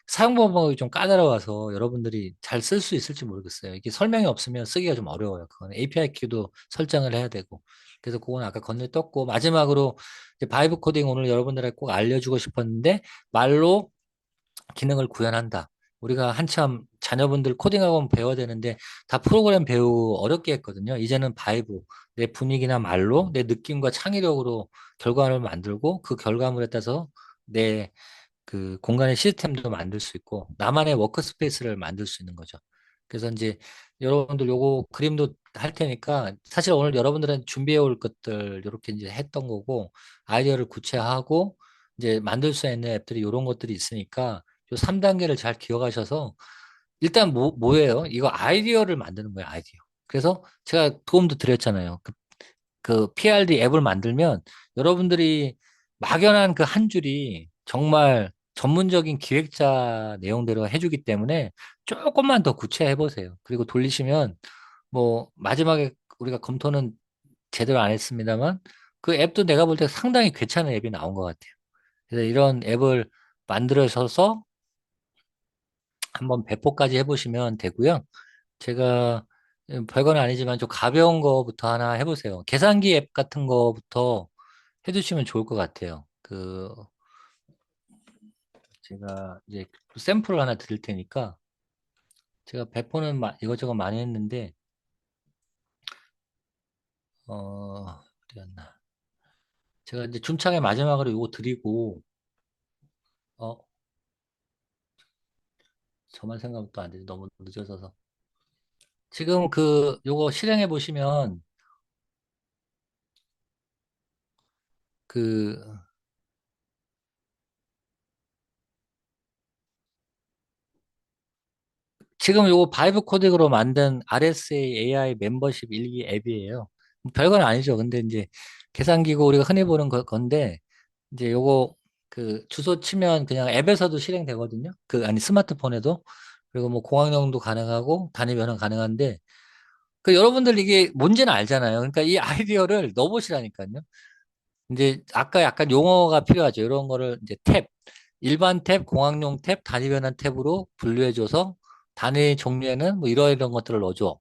사용 방법이 좀 까다로워서 여러분들이 잘 쓸 수 있을지 모르겠어요. 이게 설명이 없으면 쓰기가 좀 어려워요. 그거는 API 키도 설정을 해야 되고. 그래서 그건 아까 건너 떴고, 마지막으로 이제 바이브 코딩 오늘 여러분들에게 꼭 알려주고 싶었는데, 말로 기능을 구현한다. 우리가 한참 자녀분들 코딩학원 배워야 되는데 다 프로그램 배우고 어렵게 했거든요. 이제는 바이브, 내 분위기나 말로 내 느낌과 창의력으로 결과물을 만들고, 그 결과물에 따라서 내 공간의 시스템도 만들 수 있고 나만의 워크스페이스를 만들 수 있는 거죠. 그래서 이제 여러분들 요거 그림도 할 테니까, 사실 오늘 여러분들은 준비해 올 것들 이렇게 이제 했던 거고, 아이디어를 구체화하고 이제 만들 수 있는 앱들이 이런 것들이 있으니까 요 3단계를 잘 기억하셔서, 일단 뭐예요? 이거 아이디어를 만드는 거예요, 아이디어. 그래서 제가 도움도 드렸잖아요. PRD 앱을 만들면 여러분들이 막연한 그 한 줄이 정말 전문적인 기획자 내용대로 해주기 때문에 조금만 더 구체화해 보세요. 그리고 돌리시면 뭐 마지막에 우리가 검토는 제대로 안 했습니다만, 그 앱도 내가 볼 때 상당히 괜찮은 앱이 나온 것 같아요. 그래서 이런 앱을 만들어서 한번 배포까지 해보시면 되고요. 제가 별건 아니지만 좀 가벼운 거부터 하나 해보세요. 계산기 앱 같은 거부터 해두시면 좋을 것 같아요. 제가 이제 샘플을 하나 드릴 테니까, 제가 배포는 이것저것 많이 했는데, 어디였나. 제가 이제 중창의 마지막으로 이거 드리고, 어, 저만 생각하면 또 안 되지. 너무 늦어져서. 지금 요거 실행해 보시면, 그, 지금 요거 바이브 코딩으로 만든 RSA AI 멤버십 일기 앱이에요. 별건 아니죠. 근데 이제 계산기고 우리가 흔히 보는 건데, 이제 요거 주소 치면 그냥 앱에서도 실행되거든요. 아니 스마트폰에도. 그리고 뭐 공학용도 가능하고 단위 변환 가능한데, 여러분들 이게 뭔지는 알잖아요. 그러니까 이 아이디어를 넣어보시라니까요. 이제 아까 약간 용어가 필요하죠. 이런 거를 이제 일반 탭, 공학용 탭, 단위 변환 탭으로 분류해줘서 단위 종류에는 뭐 이런 것들을 넣어줘.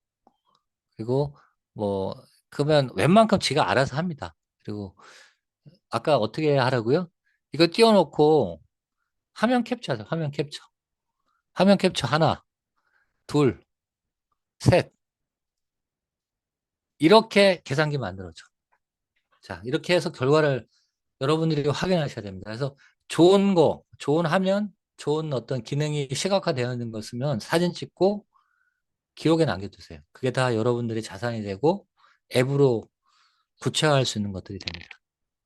그리고 뭐 그러면 웬만큼 지가 알아서 합니다. 그리고 아까 어떻게 하라고요? 이거 띄워놓고 화면 캡처하자. 화면 캡처. 화면 캡처 하나, 둘, 셋. 이렇게 계산기 만들어줘. 자, 이렇게 해서 결과를 여러분들이 확인하셔야 됩니다. 그래서 좋은 거, 좋은 화면, 좋은 어떤 기능이 시각화되어 있는 거 쓰면 사진 찍고 기록에 남겨두세요. 그게 다 여러분들의 자산이 되고 앱으로 구체화할 수 있는 것들이 됩니다.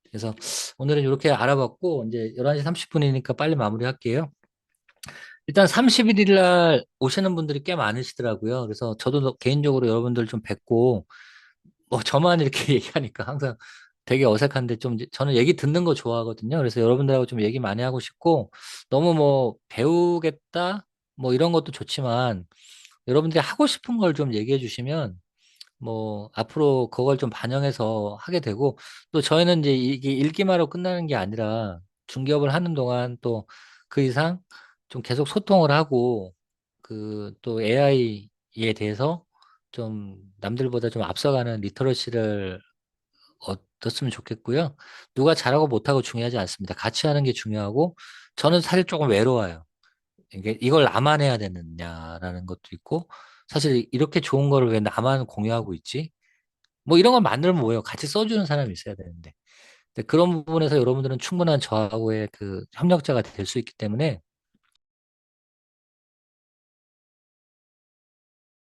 그래서 오늘은 이렇게 알아봤고 이제 11시 30분이니까 빨리 마무리할게요. 일단 31일 날 오시는 분들이 꽤 많으시더라고요. 그래서 저도 개인적으로 여러분들 좀 뵙고 뭐 저만 이렇게 얘기하니까 항상 되게 어색한데 좀 저는 얘기 듣는 거 좋아하거든요. 그래서 여러분들하고 좀 얘기 많이 하고 싶고 너무 뭐 배우겠다 뭐 이런 것도 좋지만 여러분들이 하고 싶은 걸 좀 얘기해 주시면 뭐 앞으로 그걸 좀 반영해서 하게 되고 또 저희는 이제 이게 읽기만으로 끝나는 게 아니라 중개업을 하는 동안 또 그 이상 좀 계속 소통을 하고 그 또 AI에 대해서 좀 남들보다 좀 앞서가는 리터러시를 얻었으면 좋겠고요. 누가 잘하고 못하고 중요하지 않습니다. 같이 하는 게 중요하고 저는 사실 조금 외로워요. 이게 이걸 나만 해야 되느냐라는 것도 있고 사실 이렇게 좋은 거를 왜 나만 공유하고 있지? 뭐 이런 걸 만들면 뭐예요? 같이 써주는 사람이 있어야 되는데. 근데 그런 부분에서 여러분들은 충분한 저하고의 그 협력자가 될 수 있기 때문에